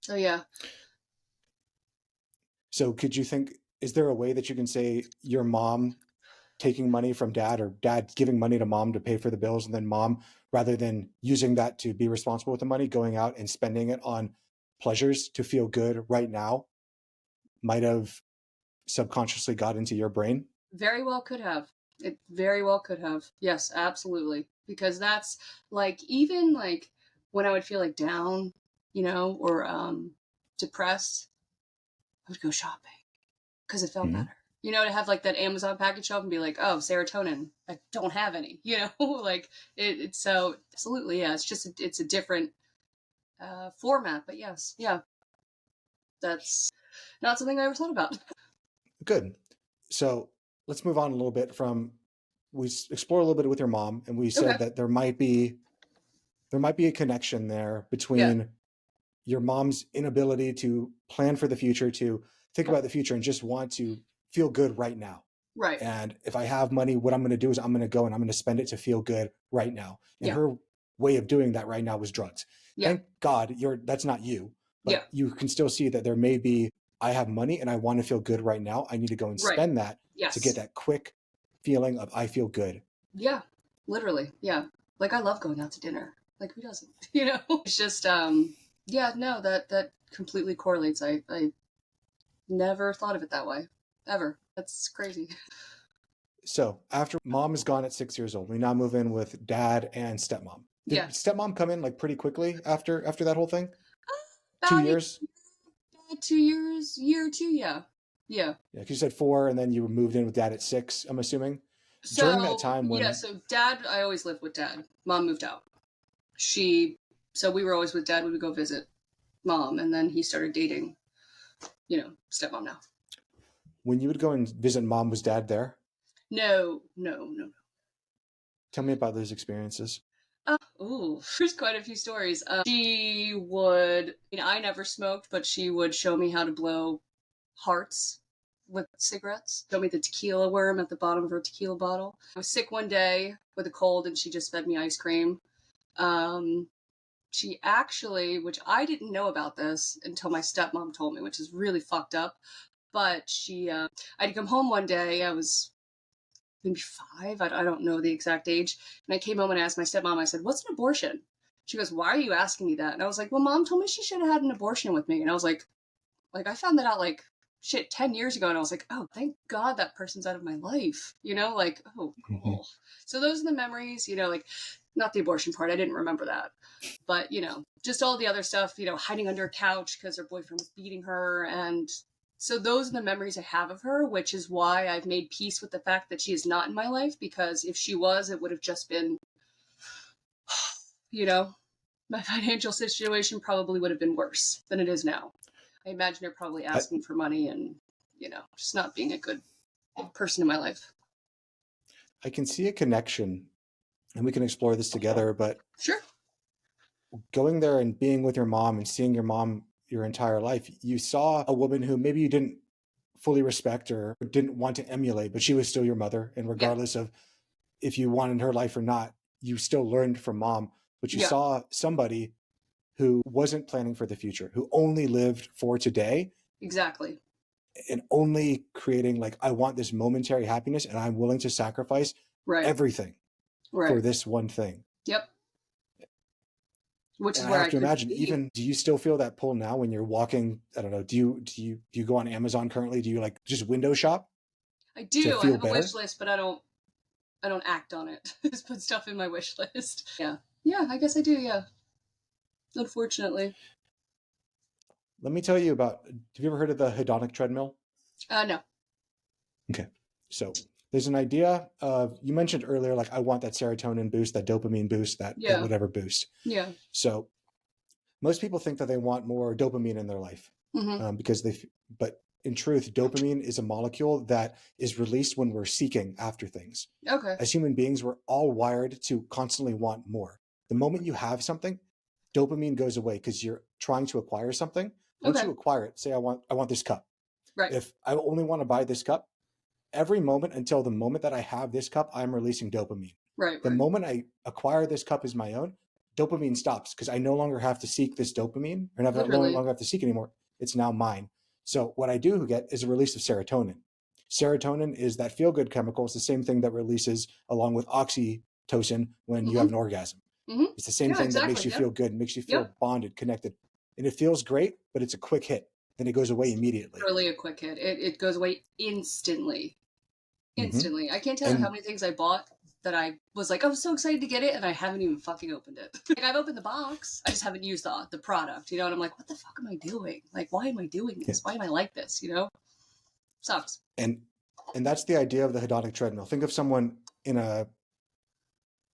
So yeah. So could you think, is there a way that you can say your mom taking money from dad or dad giving money to mom to pay for the bills and then mom, rather than using that to be responsible with the money, going out and spending it on pleasures to feel good right now, might have subconsciously got into your brain? Very well could have. It very well could have. Yes, absolutely. Because that's like even like when I would feel like down, you know, or depressed, I would go shopping because it felt better. You know, to have like that Amazon package show up and be like, oh, serotonin. I don't have any, you know, like it's so absolutely, yeah. It's just it's a different format, but yes, yeah, that's not something I ever thought about. Good. So let's move on a little bit from, we explore a little bit with your mom, and we said Okay. that there might be a connection there Yeah. between your mom's inability to plan for the future, to think about the future, and just want to feel good right now. Right. And if I have money, what I'm going to do is I'm going to go and I'm going to spend it to feel good right now. And her way of doing that right now was drugs. Yeah. Thank God that's not you, but Yeah. you can still see that there may be, I have money and I want to feel good right now. I need to go and spend that to get that quick feeling of I feel good. Yeah, literally. Yeah. Like I love going out to dinner. Like who doesn't? You know? It's just yeah, no, that completely correlates. I never thought of it that way. Ever. That's crazy. So after mom is gone at 6 years old, we now move in with dad and stepmom. Did stepmom come in like pretty quickly after that whole thing? 2 years? 2 years, year or two, yeah. Yeah. Yeah, because you said 4 and then you moved in with dad at 6, I'm assuming. So During that time when... yeah, so dad, I always lived with dad. Mom moved out. So we were always with dad. We would go visit mom, and then he started dating, you know, stepmom now. When you would go and visit mom, was dad there? No. Tell me about those experiences. There's quite a few stories. She would, I never smoked, but she would show me how to blow hearts with cigarettes. Showed me the tequila worm at the bottom of her tequila bottle. I was sick one day with a cold and she just fed me ice cream. She actually, which I didn't know about this until my stepmom told me, which is really fucked up. But she, I had to come home one day. I was maybe 5. I don't know the exact age. And I came home and asked my stepmom, I said, what's an abortion? She goes, why are you asking me that? And I was like, well, Mom told me she should have had an abortion with me. And I was like, I found that out 10 years ago. And I was like, oh, thank God that person's out of my life. Oh, cool. So those are the memories, not the abortion part. I didn't remember that. But, just all the other stuff, hiding under a couch because her boyfriend was beating her. And so those are the memories I have of her, which is why I've made peace with the fact that she is not in my life. Because if she was, it would have just been, my financial situation probably would have been worse than it is now. I imagine they're probably asking for money and, just not being a good person in my life. I can see a connection, and we can explore this together, but sure. Going there and being with your mom and seeing your mom your entire life, you saw a woman who maybe you didn't fully respect or didn't want to emulate, but she was still your mother. And regardless of if you wanted her life or not, you still learned from mom, but you saw somebody who wasn't planning for the future, who only lived for today. Exactly. And only creating I want this momentary happiness and I'm willing to sacrifice everything for this one thing. Yep. Which is and where I have to imagine, even, do you still feel that pull now when you're walking? I don't know. Do you go on Amazon currently? Do you just window shop? I do. I have a wish list, but I don't act on it. Just put stuff in my wish list. Yeah. Yeah, I guess I do. Yeah. Unfortunately. Let me tell you about, have you ever heard of the Hedonic treadmill? No. Okay. So there's an idea of, you mentioned earlier, I want that serotonin boost, that dopamine boost, that whatever boost. Yeah. So most people think that they want more dopamine in their life because but in truth, dopamine is a molecule that is released when we're seeking after things. Okay. As human beings, we're all wired to constantly want more. The moment you have something, dopamine goes away because you're trying to acquire something. Once you acquire it, say I want this cup. Right. If I only want to buy this cup, every moment until the moment that I have this cup, I'm releasing dopamine. Right. The moment I acquire this cup as my own, dopamine stops because I no longer have to seek this dopamine, or no longer have to seek anymore. It's now mine. So what I do get is a release of serotonin. Serotonin is that feel-good chemical. It's the same thing that releases along with oxytocin when you have an orgasm. It's the same thing that makes you feel good, makes you feel bonded, connected. And it feels great, but it's a quick hit. Then it goes away immediately. Really a quick hit. It goes away instantly. Instantly. I can't tell you how many things I bought that I was like, I'm so excited to get it, and I haven't even fucking opened it. I've opened the box. I just haven't used the product, and I'm like, what the fuck am I doing? Why am I doing this? Why am I like this? Sucks. And that's the idea of the hedonic treadmill. Think of someone in a,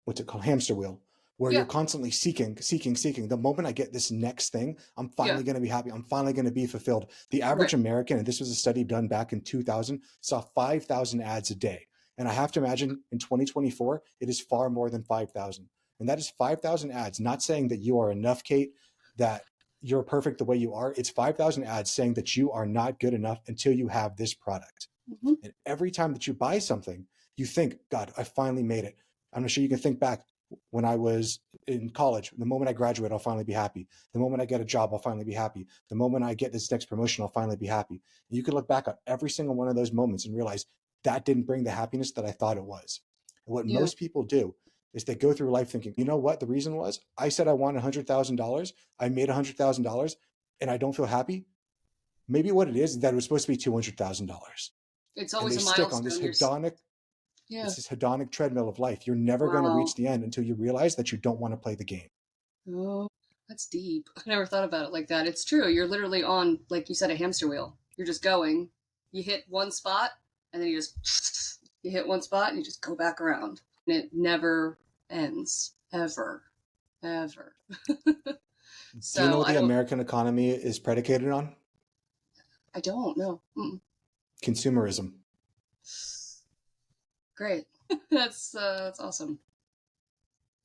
what's it called, hamster wheel, where you're constantly seeking. The moment I get this next thing, I'm finally going to be happy. I'm finally going to be fulfilled. The average American, and this was a study done back in 2000, saw 5,000 ads a day. And I have to imagine in 2024, it is far more than 5,000. And that is 5,000 ads, not saying that you are enough, Kate, that you're perfect the way you are. It's 5,000 ads saying that you are not good enough until you have this product. And every time that you buy something, you think, God, I finally made it. I'm sure you can think back when I was in college. The moment I graduate, I'll finally be happy. The moment I get a job, I'll finally be happy. The moment I get this next promotion, I'll finally be happy. And you can look back at every single one of those moments and realize that didn't bring the happiness that I thought it was. And what most people do is they go through life thinking, you know what the reason was? I said I want $100,000. I made $100,000 and I don't feel happy. Maybe what it is that it was supposed to be $200,000. It's always and they a stick milestone. on this hedonic, it's this hedonic treadmill of life. You're never going to reach the end until you realize that you don't want to play the game. Oh, that's deep. I never thought about it like that. It's true. You're literally on, like you said, a hamster wheel. You're just going. You hit one spot, and then you hit one spot, and you just go back around. And it never ends. Ever. Ever. So, do you know what the American economy is predicated on? I don't know. Consumerism. Great. That's awesome.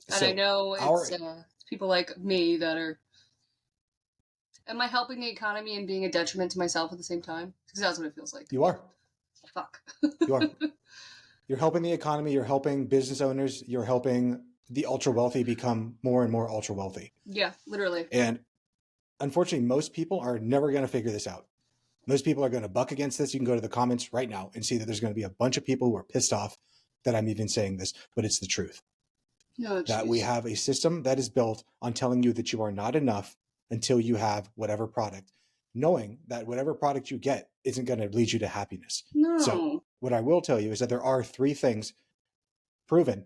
And so I know it's people like me that are. Am I helping the economy and being a detriment to myself at the same time? Because that's what it feels like. You are. Fuck. You are. You're helping the economy. You're helping business owners. You're helping the ultra wealthy become more and more ultra wealthy. Yeah, literally. And unfortunately, most people are never going to figure this out. Most people are going to buck against this. You can go to the comments right now and see that there's going to be a bunch of people who are pissed off that I'm even saying this, but it's the truth. Oh, That we have a system that is built on telling you that you are not enough until you have whatever product, knowing that whatever product you get isn't going to lead you to happiness. No. So what I will tell you is that there are 3 things proven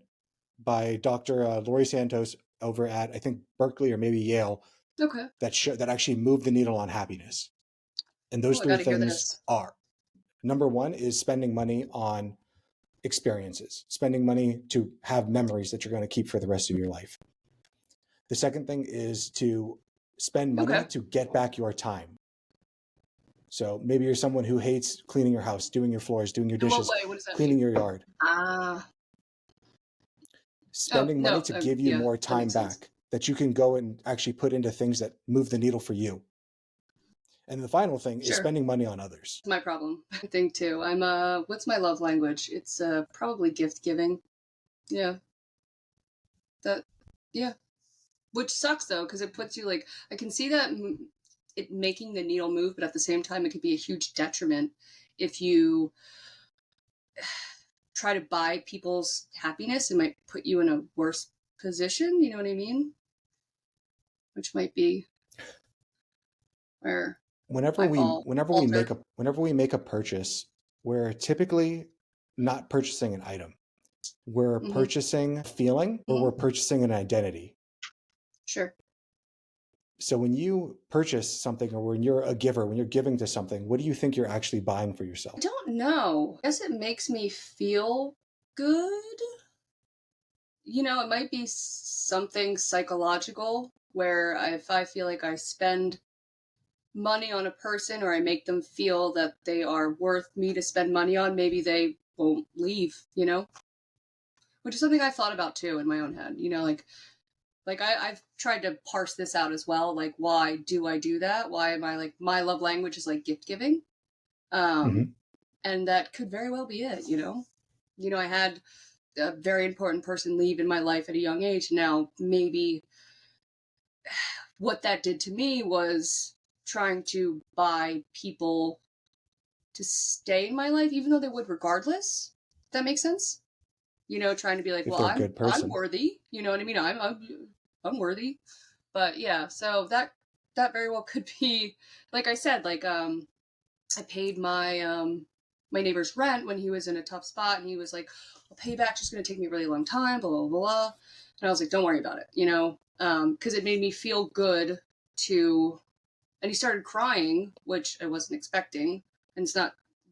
by Dr. Laurie Santos over at, I think, Berkeley or maybe Yale, Okay. that actually move the needle on happiness. And those I 3 gotta hear things this. are, number 1 is spending money on experiences, spending money to have memories that you're going to keep for the rest of your life. The second thing is to spend money to get back your time. So maybe you're someone who hates cleaning your house, doing your floors, doing your dishes, What does that cleaning mean? your yard. Spending money to give you more time back that you can go and actually put into things that move the needle for you. And the final thing is spending money on others. My problem, I think too. I'm what's my love language? It's probably gift giving. Yeah. Which sucks though, because it puts you like, I can see that it making the needle move, but at the same time, it could be a huge detriment if you try to buy people's happiness. It might put you in a worse position. You know what I mean? Which might be where whenever we make a purchase, we're typically not purchasing an item. We're purchasing a feeling, or we're purchasing an identity. Sure. So when you purchase something, or when you're a giver, when you're giving to something, what do you think you're actually buying for yourself? I don't know. I guess it makes me feel good. You know, it might be something psychological where if I feel like I spend money on a person, or I make them feel that they are worth me to spend money on, maybe they won't leave, you know? Which is something I thought about too in my own head. You know, like I've tried to parse this out as well. Like, why do I do that? Why am I like, my love language is like gift giving? And that could very well be it, you know? You know, I had a very important person leave in my life at a young age. Now, maybe what that did to me was trying to buy people to stay in my life, even though they would regardless. That makes sense? You know, trying to be like, well, I'm worthy. You know what I mean? I'm worthy. But yeah, so that very well could be, like I said, like I paid my my neighbor's rent when he was in a tough spot, and he was like, "Well, payback's just going to take me a really long time." Blah blah blah. And I was like, "Don't worry about it," you know, because it made me feel good to. And he started crying, which I wasn't expecting. And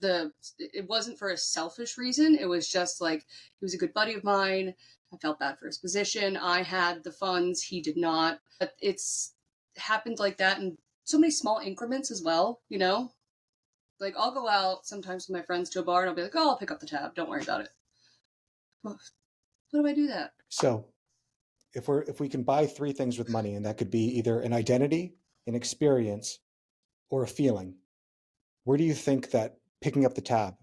it wasn't for a selfish reason. It was just like, he was a good buddy of mine. I felt bad for his position. I had the funds. He did not. But it's happened like that in so many small increments as well, you know? Like, I'll go out sometimes with my friends to a bar and I'll be like, oh, I'll pick up the tab. Don't worry about it. Well, what do I do that? So if we can buy 3 things with money, and that could be either an identity, an experience, or a feeling, where do you think that picking up the tab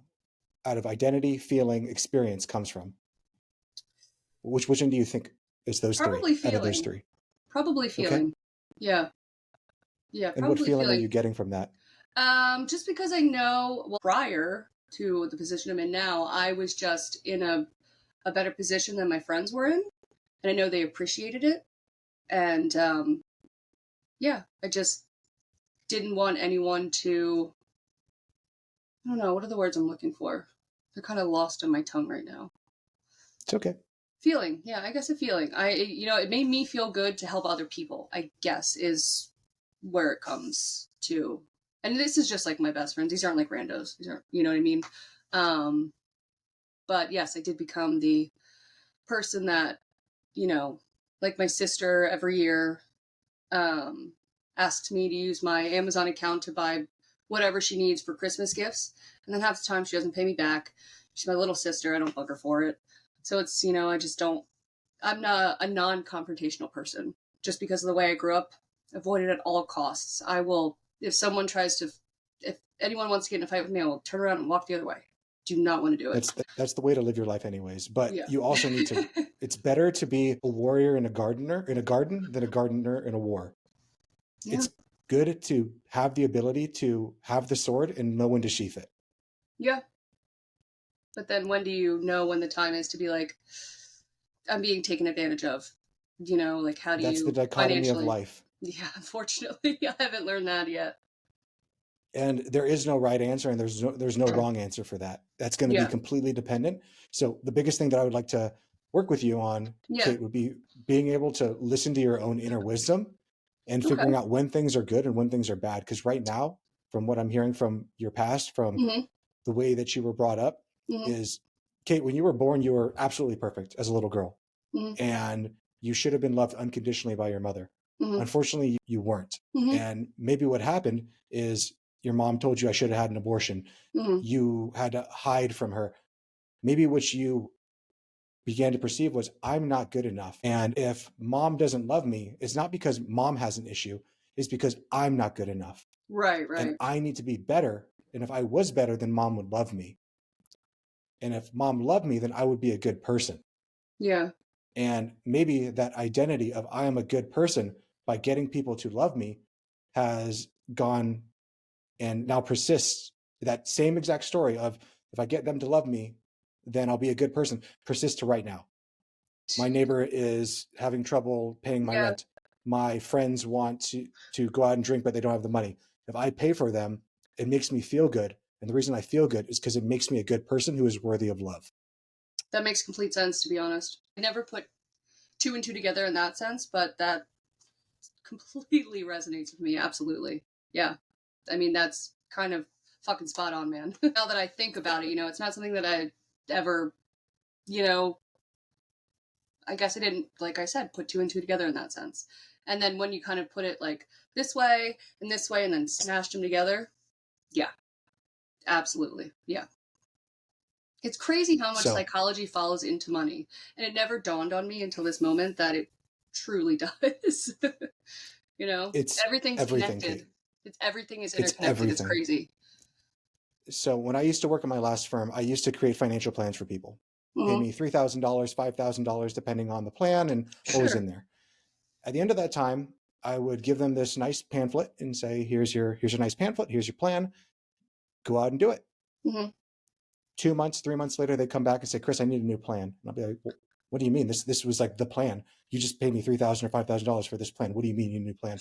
out of identity, feeling, experience comes from? Which one do you think is those Probably 3 out of those 3? Probably feeling. Okay. Yeah. And what feeling are you getting from that? Just because I know, well, prior to the position I'm in now, I was just in a better position than my friends were in, and I know they appreciated it. And yeah, I just didn't want anyone to. I don't know, what are the words I'm looking for? They're kind of lost on my tongue right now. It's okay. Feeling, yeah, I guess a feeling. It made me feel good to help other people, I guess, is where it comes to. And this is just like my best friends. These aren't like randos. These aren't, you know what I mean? But yes, I did become the person that, you know, like my sister every year asks me to use my Amazon account to buy whatever she needs for Christmas gifts. And then half the time she doesn't pay me back. She's my little sister. I don't bug her for it. So it's, you know, I'm not a non-confrontational person. Just because of the way I grew up, avoid it at all costs. I will, if anyone wants to get in a fight with me, I will turn around and walk the other way. do not want to do it. That's the way to live your life anyways. But Yeah. you also need to, it's better to be a warrior in a garden than a gardener in a war. Yeah. It's good to have the ability to have the sword and know when to sheath it. Yeah. But then when do you know when the time is to be like, I'm being taken advantage of? You know, like how do That's the you dichotomy of financially? life. Yeah, unfortunately, I haven't learned that yet. And there is no right answer and there's no wrong answer for that. That's going to be Yeah. completely dependent. So the biggest thing that I would like to work with you on, Yeah. Kate, would be being able to listen to your own inner wisdom and Okay. figuring out when things are good and when things are bad. Because right now, from what I'm hearing from your past, from Mm-hmm. the way that you were brought up, Mm-hmm. is, Kate, when you were born, you were absolutely perfect as a little girl. Mm-hmm. And you should have been loved unconditionally by your mother. Mm-hmm. Unfortunately, you weren't. Mm-hmm. And maybe what happened is your mom told you I should have had an abortion. Mm-hmm. You had to hide from her. Maybe what you began to perceive was, I'm not good enough. And if mom doesn't love me, it's not because mom has an issue, it's because I'm not good enough. Right. And Right. I need to be better. And if I was better, then mom would love me. And if mom loved me, then I would be a good person. Yeah. And maybe that identity of I am a good person by getting people to love me has gone and now persists. That same exact story of if I get them to love me, then I'll be a good person, persists to right now. My neighbor is having trouble paying my Yeah. rent. My friends want to go out and drink, but they don't have the money. If I pay for them, it makes me feel good. And the reason I feel good is because it makes me a good person who is worthy of love. That makes complete sense, to be honest. I never put two and two together in that sense, but that completely resonates with me. Absolutely. Yeah. I mean, that's kind of fucking spot on, man. Now that I think about it, it's not something that I ever, you know, I guess I didn't, like I said, put two and two together in that sense. And then when you kind of put it like this way and then smashed them together, yeah, absolutely. Yeah. It's crazy how much So psychology follows into money. And it never dawned on me until this moment that it truly does. it's Everything's everything, connected. Kate. Everything is It's interconnected. It's everything. crazy. So when I used to work at my last firm, I used to create financial plans for people. Pay Mm-hmm. me $3,000, $5,000, depending on the plan and what was Sure. in there. At the end of that time, I would give them this nice pamphlet and say, here's your nice pamphlet, here's your plan, go out and do it. Mm-hmm. 2 months, 3 months later, they come back and say, Chris, I need a new plan. And I'll be like, well, what do you mean? This was like the plan. You just paid me $3,000 or $5,000 for this plan. What do you mean you need a new plan?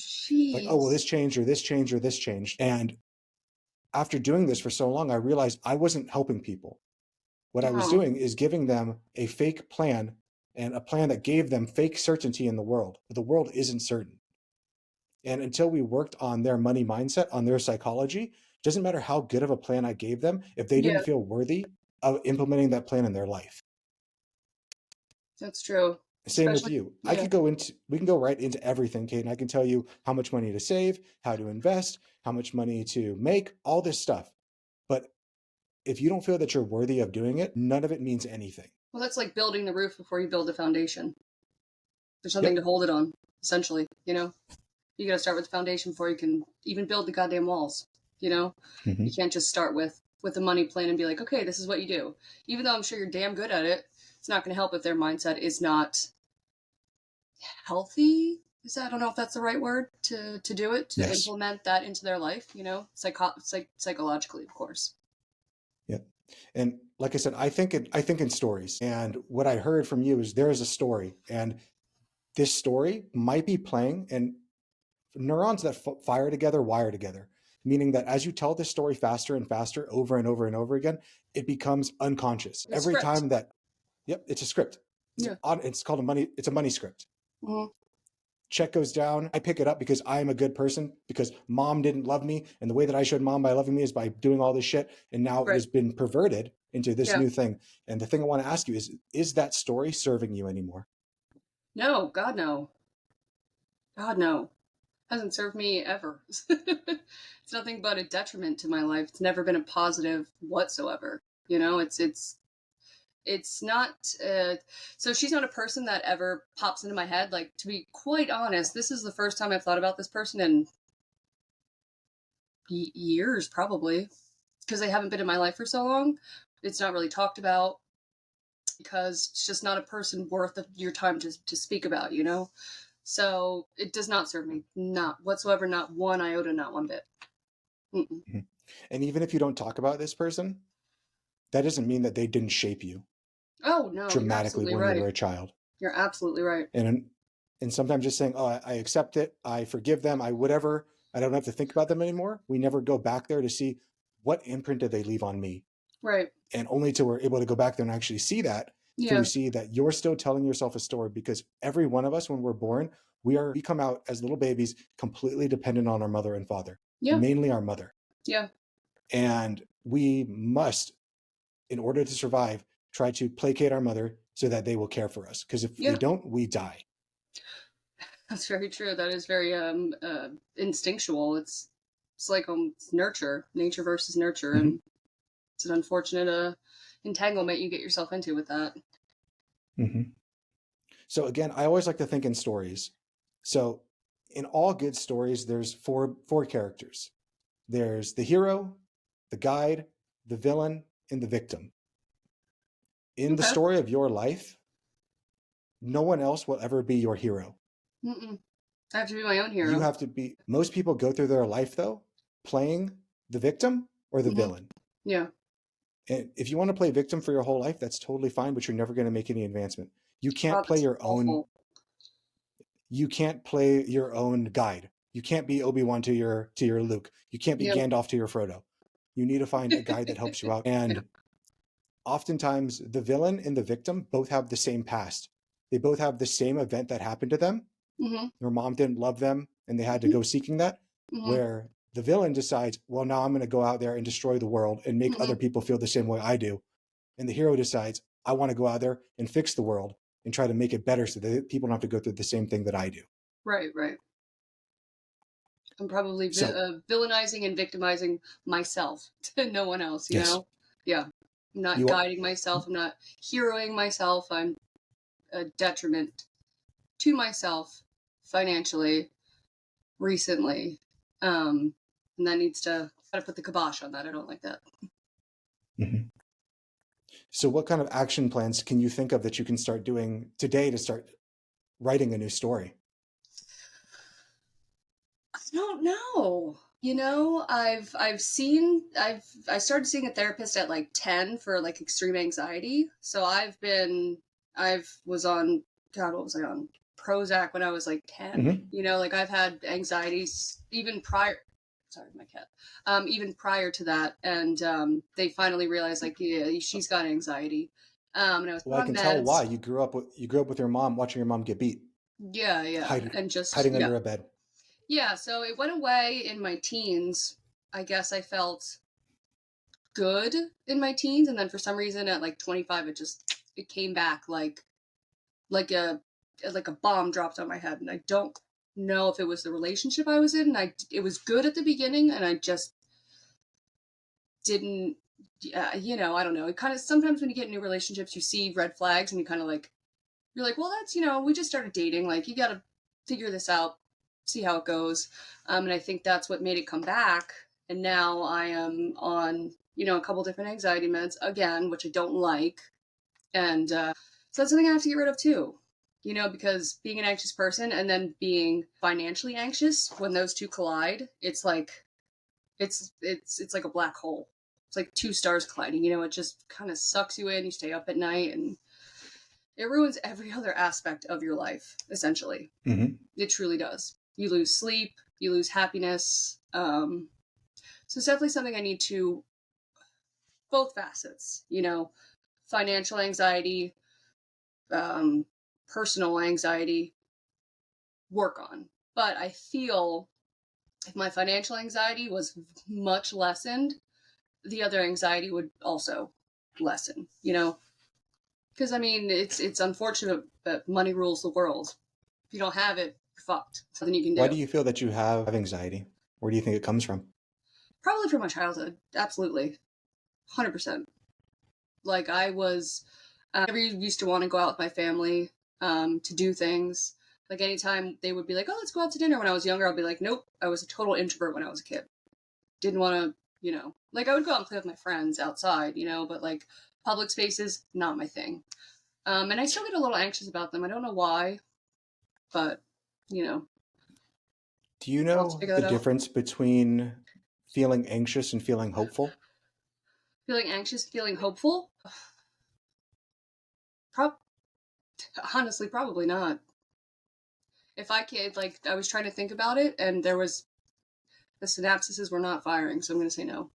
Like, oh, well, this Jeez. changed or this changed or this changed. And after doing this for so long, I realized I wasn't helping people. What I was Oh, doing is giving them a fake plan and a plan that gave them fake certainty in the world. But the world isn't certain. And until we worked on their money mindset, on their psychology, doesn't matter how good of a plan I gave them if they yeah, didn't feel worthy of implementing that plan in their life. that's true. Same with Especially, you. yeah, We can go right into everything, Kate, and I can tell you how much money to save, how to invest, how much money to make, all this stuff. But if you don't feel that you're worthy of doing it, none of it means anything. well, that's like building the roof before you build the foundation. There's something Yep. to hold it on, essentially. You got to start with the foundation before you can even build the goddamn walls. Mm-hmm. You can't just start with a money plan and be like, okay, this is what you do. Even though I'm sure you're damn good at it, it's not going to help if their mindset is not healthy. I don't know if that's the right word to do it, to Yes. implement that into their life, psychologically, of course. Yep. And like I said, I think in stories. And what I heard from you is there is a story, and this story might be playing, and neurons that fire together wire together, meaning that as you tell this story faster and faster over and over and over again, it becomes unconscious. The Every script. time that, yep, it's a script. Yeah. It's called it's a money script. Mm-hmm. Check goes down. I pick it up because I am a good person, because mom didn't love me. And the way that I showed mom by loving me is by doing all this shit. And now it Right. has been perverted into this Yeah. new thing. And the thing I want to ask you is that story serving you anymore? No, God, no. God, no. Hasn't served me ever. It's nothing but a detriment to my life. It's never been a positive whatsoever. It's not. So she's not a person that ever pops into my head. Like, to be quite honest, this is the first time I've thought about this person in years, probably, because they haven't been in my life for so long. It's not really talked about because it's just not a person worth of your time to speak about, you know? So it does not serve me. Not whatsoever, not one iota, not one bit. Mm-mm. And even if you don't talk about this person, that doesn't mean that they didn't shape you Oh, no, you're dramatically absolutely when you right. were a child. You're absolutely right. And sometimes just saying, oh, I accept it, I forgive them, I whatever, I don't have to think about them anymore. We never go back there to see what imprint did they leave on me. Right. And only till we're able to go back there and actually see that, can Yeah. we see that you're still telling yourself a story, because every one of us, when we're born, we come out as little babies completely dependent on our mother and father, Yeah. mainly our mother. Yeah. And we must, in order to survive, try to placate our mother so that they will care for us. Because if they don't, we die. That's very true. That is very instinctual. It's like it's nurture, nature versus nurture, Mm-hmm. and it's an unfortunate entanglement you get yourself into with that. Mm-hmm. So again, I always like to think in stories. So in all good stories, there's four characters. There's the hero, the guide, the villain, and the victim. In the Okay. story of your life, no one else will ever be your hero. Mm-mm. I have to be my own hero. You have to be. Most people go through their life, though, playing the victim or the villain. Yeah. And if you want to play victim for your whole life, that's totally fine, but you're never going to make any advancement. You can't play your own. You can't play your own guide. You can't be Obi-Wan to your Luke. You can't be Gandalf to your Frodo. You need to find a guide that helps you out. And oftentimes the villain and the victim both have the same past. They both have the same event that happened to them. Mm-hmm. Their mom didn't love them and they had to go seeking that. Mm-hmm. Where the villain decides, well, now I'm going to go out there and destroy the world and make other people feel the same way I do. And the hero decides, I want to go out there and fix the world and try to make it better so that people don't have to go through the same thing that I do. Right. I'm probably villainizing and victimizing myself to no one else, you know? Yeah. I'm not guiding myself. I'm not heroing myself. I'm a detriment to myself financially recently. And that needs to put the kibosh on that. I don't like that. Mm-hmm. So what kind of action plans can you think of that you can start doing today to start writing a new story? I don't know. You know, I started seeing a therapist at like 10 for like extreme anxiety. So was on, God, what was I on? Prozac when I was like 10. Mm-hmm. You know, like I've had anxieties even prior. Sorry, my cat. Even prior to that, and they finally realized, like, yeah, she's got anxiety. And I was Well, I can tell why. You grew up with your mom, watching your mom get beat. Yeah, and just hiding under a bed. Yeah, so it went away in my teens. I guess I felt good in my teens, and then for some reason at like 25, it came back like a bomb dropped on my head, and I don't know if it was the relationship I was in. It was good at the beginning, and I just didn't. You know, I don't know. It kind of sometimes when you get in new relationships, you see red flags, and you're like, well, that's, we just started dating. Like, you got to figure this out, see how it goes. And I think that's what made it come back. And now I am on, a couple different anxiety meds again, which I don't like. And so that's something I have to get rid of too, because being an anxious person and then being financially anxious, when those two collide, it's like, it's like a black hole. It's like two stars colliding, it just kind of sucks you in. You stay up at night and it ruins every other aspect of your life, essentially. Mm-hmm. It truly does. You lose sleep, you lose happiness. So it's definitely something I need to, both facets, financial anxiety, personal anxiety, work on. But I feel if my financial anxiety was much lessened, the other anxiety would also lessen, Because, it's unfortunate that money rules the world. If you don't have it, you're fucked. Nothing you can do. Why do you feel that you have anxiety? Where do you think it comes from? Probably from my childhood. Absolutely. 100%. Like, I never used to want to go out with my family to do things. Like, anytime they would be like, oh, let's go out to dinner when I was younger, I'll be like, nope. I was a total introvert when I was a kid. Didn't want to, you know. Like, I would go out and play with my friends outside, you know, but like public spaces, not my thing. And I still get a little anxious about them. I don't know why, but, you know, Do you I'll have to know figure the that out. difference between feeling anxious and feeling hopeful? Feeling anxious, feeling hopeful? Prob- Honestly, probably not. If I can't, like, I was trying to think about it, and the synapses were not firing, so I'm going to say no.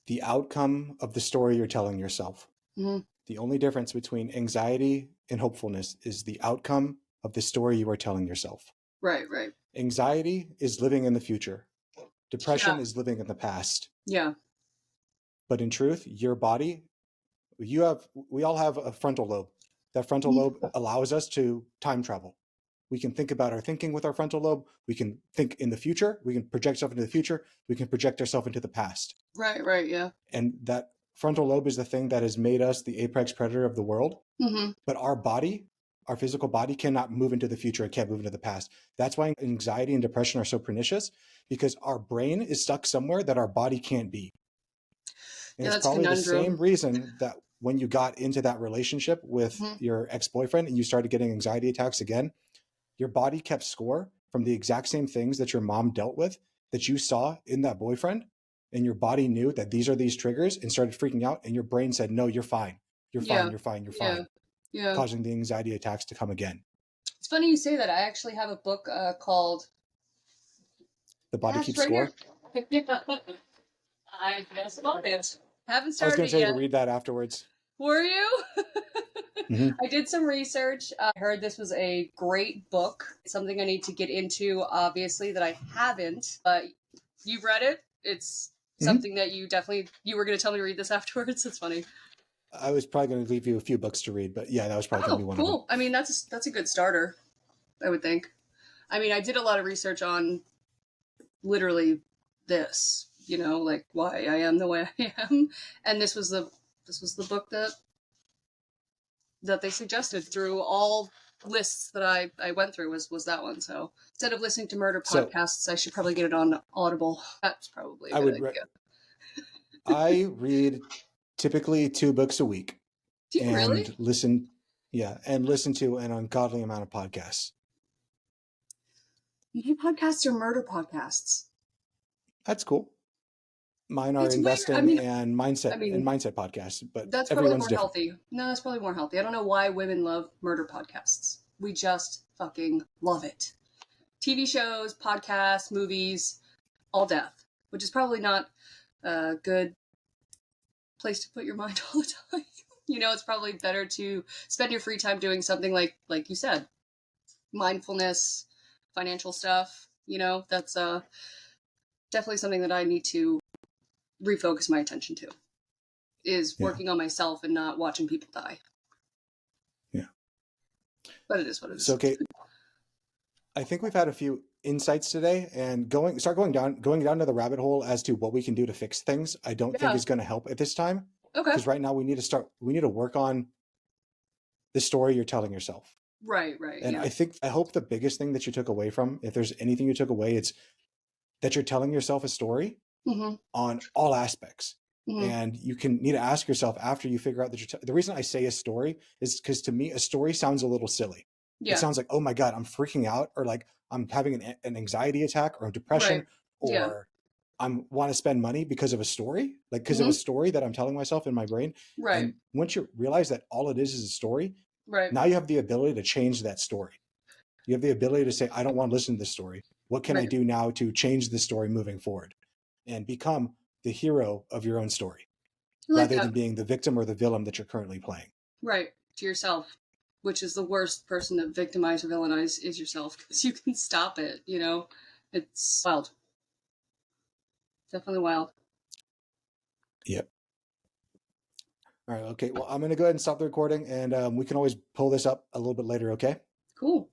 The outcome of the story you're telling yourself. Mm-hmm. The only difference between anxiety and hopefulness is the outcome of the story you are telling yourself. Right, right. Anxiety is living in the future. Depression Yeah. is living in the past. Yeah. But in truth, your body, we all have a frontal lobe. That frontal lobe allows us to time travel. We can think about our thinking with our frontal lobe. We can think in the future. We can project stuff into the future. We can project ourselves into the past. Right, right, yeah. And that frontal lobe is the thing that has made us the apex predator of the world. Mm-hmm. But our body, our physical body, cannot move into the future. It can't move into the past. That's why anxiety and depression are so pernicious, because our brain is stuck somewhere that our body can't be. And Yeah, it's that's a probably the conundrum. same reason that when you got into that relationship with your ex-boyfriend and you started getting anxiety attacks again, your body kept score from the exact same things that your mom dealt with that you saw in that boyfriend. And your body knew that these are these triggers and started freaking out. And your brain said, no, you're fine. You're fine. You're fine. You're fine. Yeah. Causing the anxiety attacks to come again. It's funny you say that. I actually have a book called The Body Keeps Score. I guess about it. Haven't I was started going it to tell you yet. to read that afterwards. Were you? Mhm. I did some research. I heard this was a great book. It's something I need to get into, obviously, that I haven't. But you've read it. It's something that you were going to tell me to read this afterwards. It's funny. I was probably going to leave you a few books to read, but yeah, that was probably going to be one of them. Cool. I mean, that's a good starter, I would think. I mean, I did a lot of research on literally this, you know, like why I am the way I am, and this was the book that they suggested through all lists that I went through was that one. So instead of listening to murder podcasts, I should probably get it on Audible. That's probably a good idea. I read typically 2 books a week. Do you really? Listen to an ungodly amount of podcasts. You do podcasts or murder podcasts? That's cool. Mine are investing and mindset podcasts, but that's probably more healthy. No, that's probably more healthy. I don't know why women love murder podcasts. We just fucking love it. TV shows, podcasts, movies, all death, which is probably not a good place to put your mind all the time. You know, it's probably better to spend your free time doing something like you said, mindfulness, financial stuff. You know, that's definitely something that I need to refocus my attention to, is working on myself and not watching people die. Yeah. But it is what it is. So, Kate, I think we've had a few insights today, and going down to the rabbit hole as to what we can do to fix things, I don't think is going to help at this time. Okay. Because right now we need to work on the story you're telling yourself. Right. And I hope the biggest thing that you took away from, if there's anything you took away, it's that you're telling yourself a story on all aspects. And you need to ask yourself after you figure out that the reason I say a story is because to me, a story sounds a little silly. Yeah. It sounds like, oh my God, I'm freaking out, or like I'm having an anxiety attack or depression, or I want to spend money because of a story, like because of a story that I'm telling myself in my brain. Right. And once you realize that all it is a story, now you have the ability to change that story. You have the ability to say, I don't want to listen to this story. What can I do now to change the story moving forward and become the hero of your own story rather than being the victim or the villain that you're currently playing? Right. To yourself, which is the worst person to victimize or villainize, is yourself, because you can stop it. You know, it's wild. Definitely wild. Yep. All right. Okay. Well, I'm going to go ahead and stop the recording, and we can always pull this up a little bit later. Okay. Cool.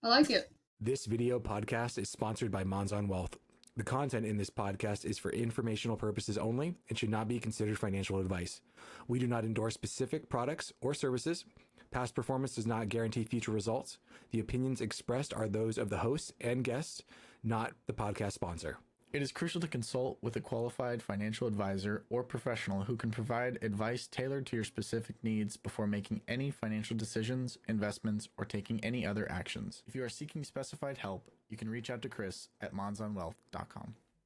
I like it. This video podcast is sponsored by Monzon Wealth. The content in this podcast is for informational purposes only and should not be considered financial advice. We do not endorse specific products or services. Past performance does not guarantee future results. The opinions expressed are those of the hosts and guests, not the podcast sponsor. It is crucial to consult with a qualified financial advisor or professional who can provide advice tailored to your specific needs before making any financial decisions, investments, or taking any other actions. If you are seeking specified help, you can reach out to Chris at monzonwealth.com.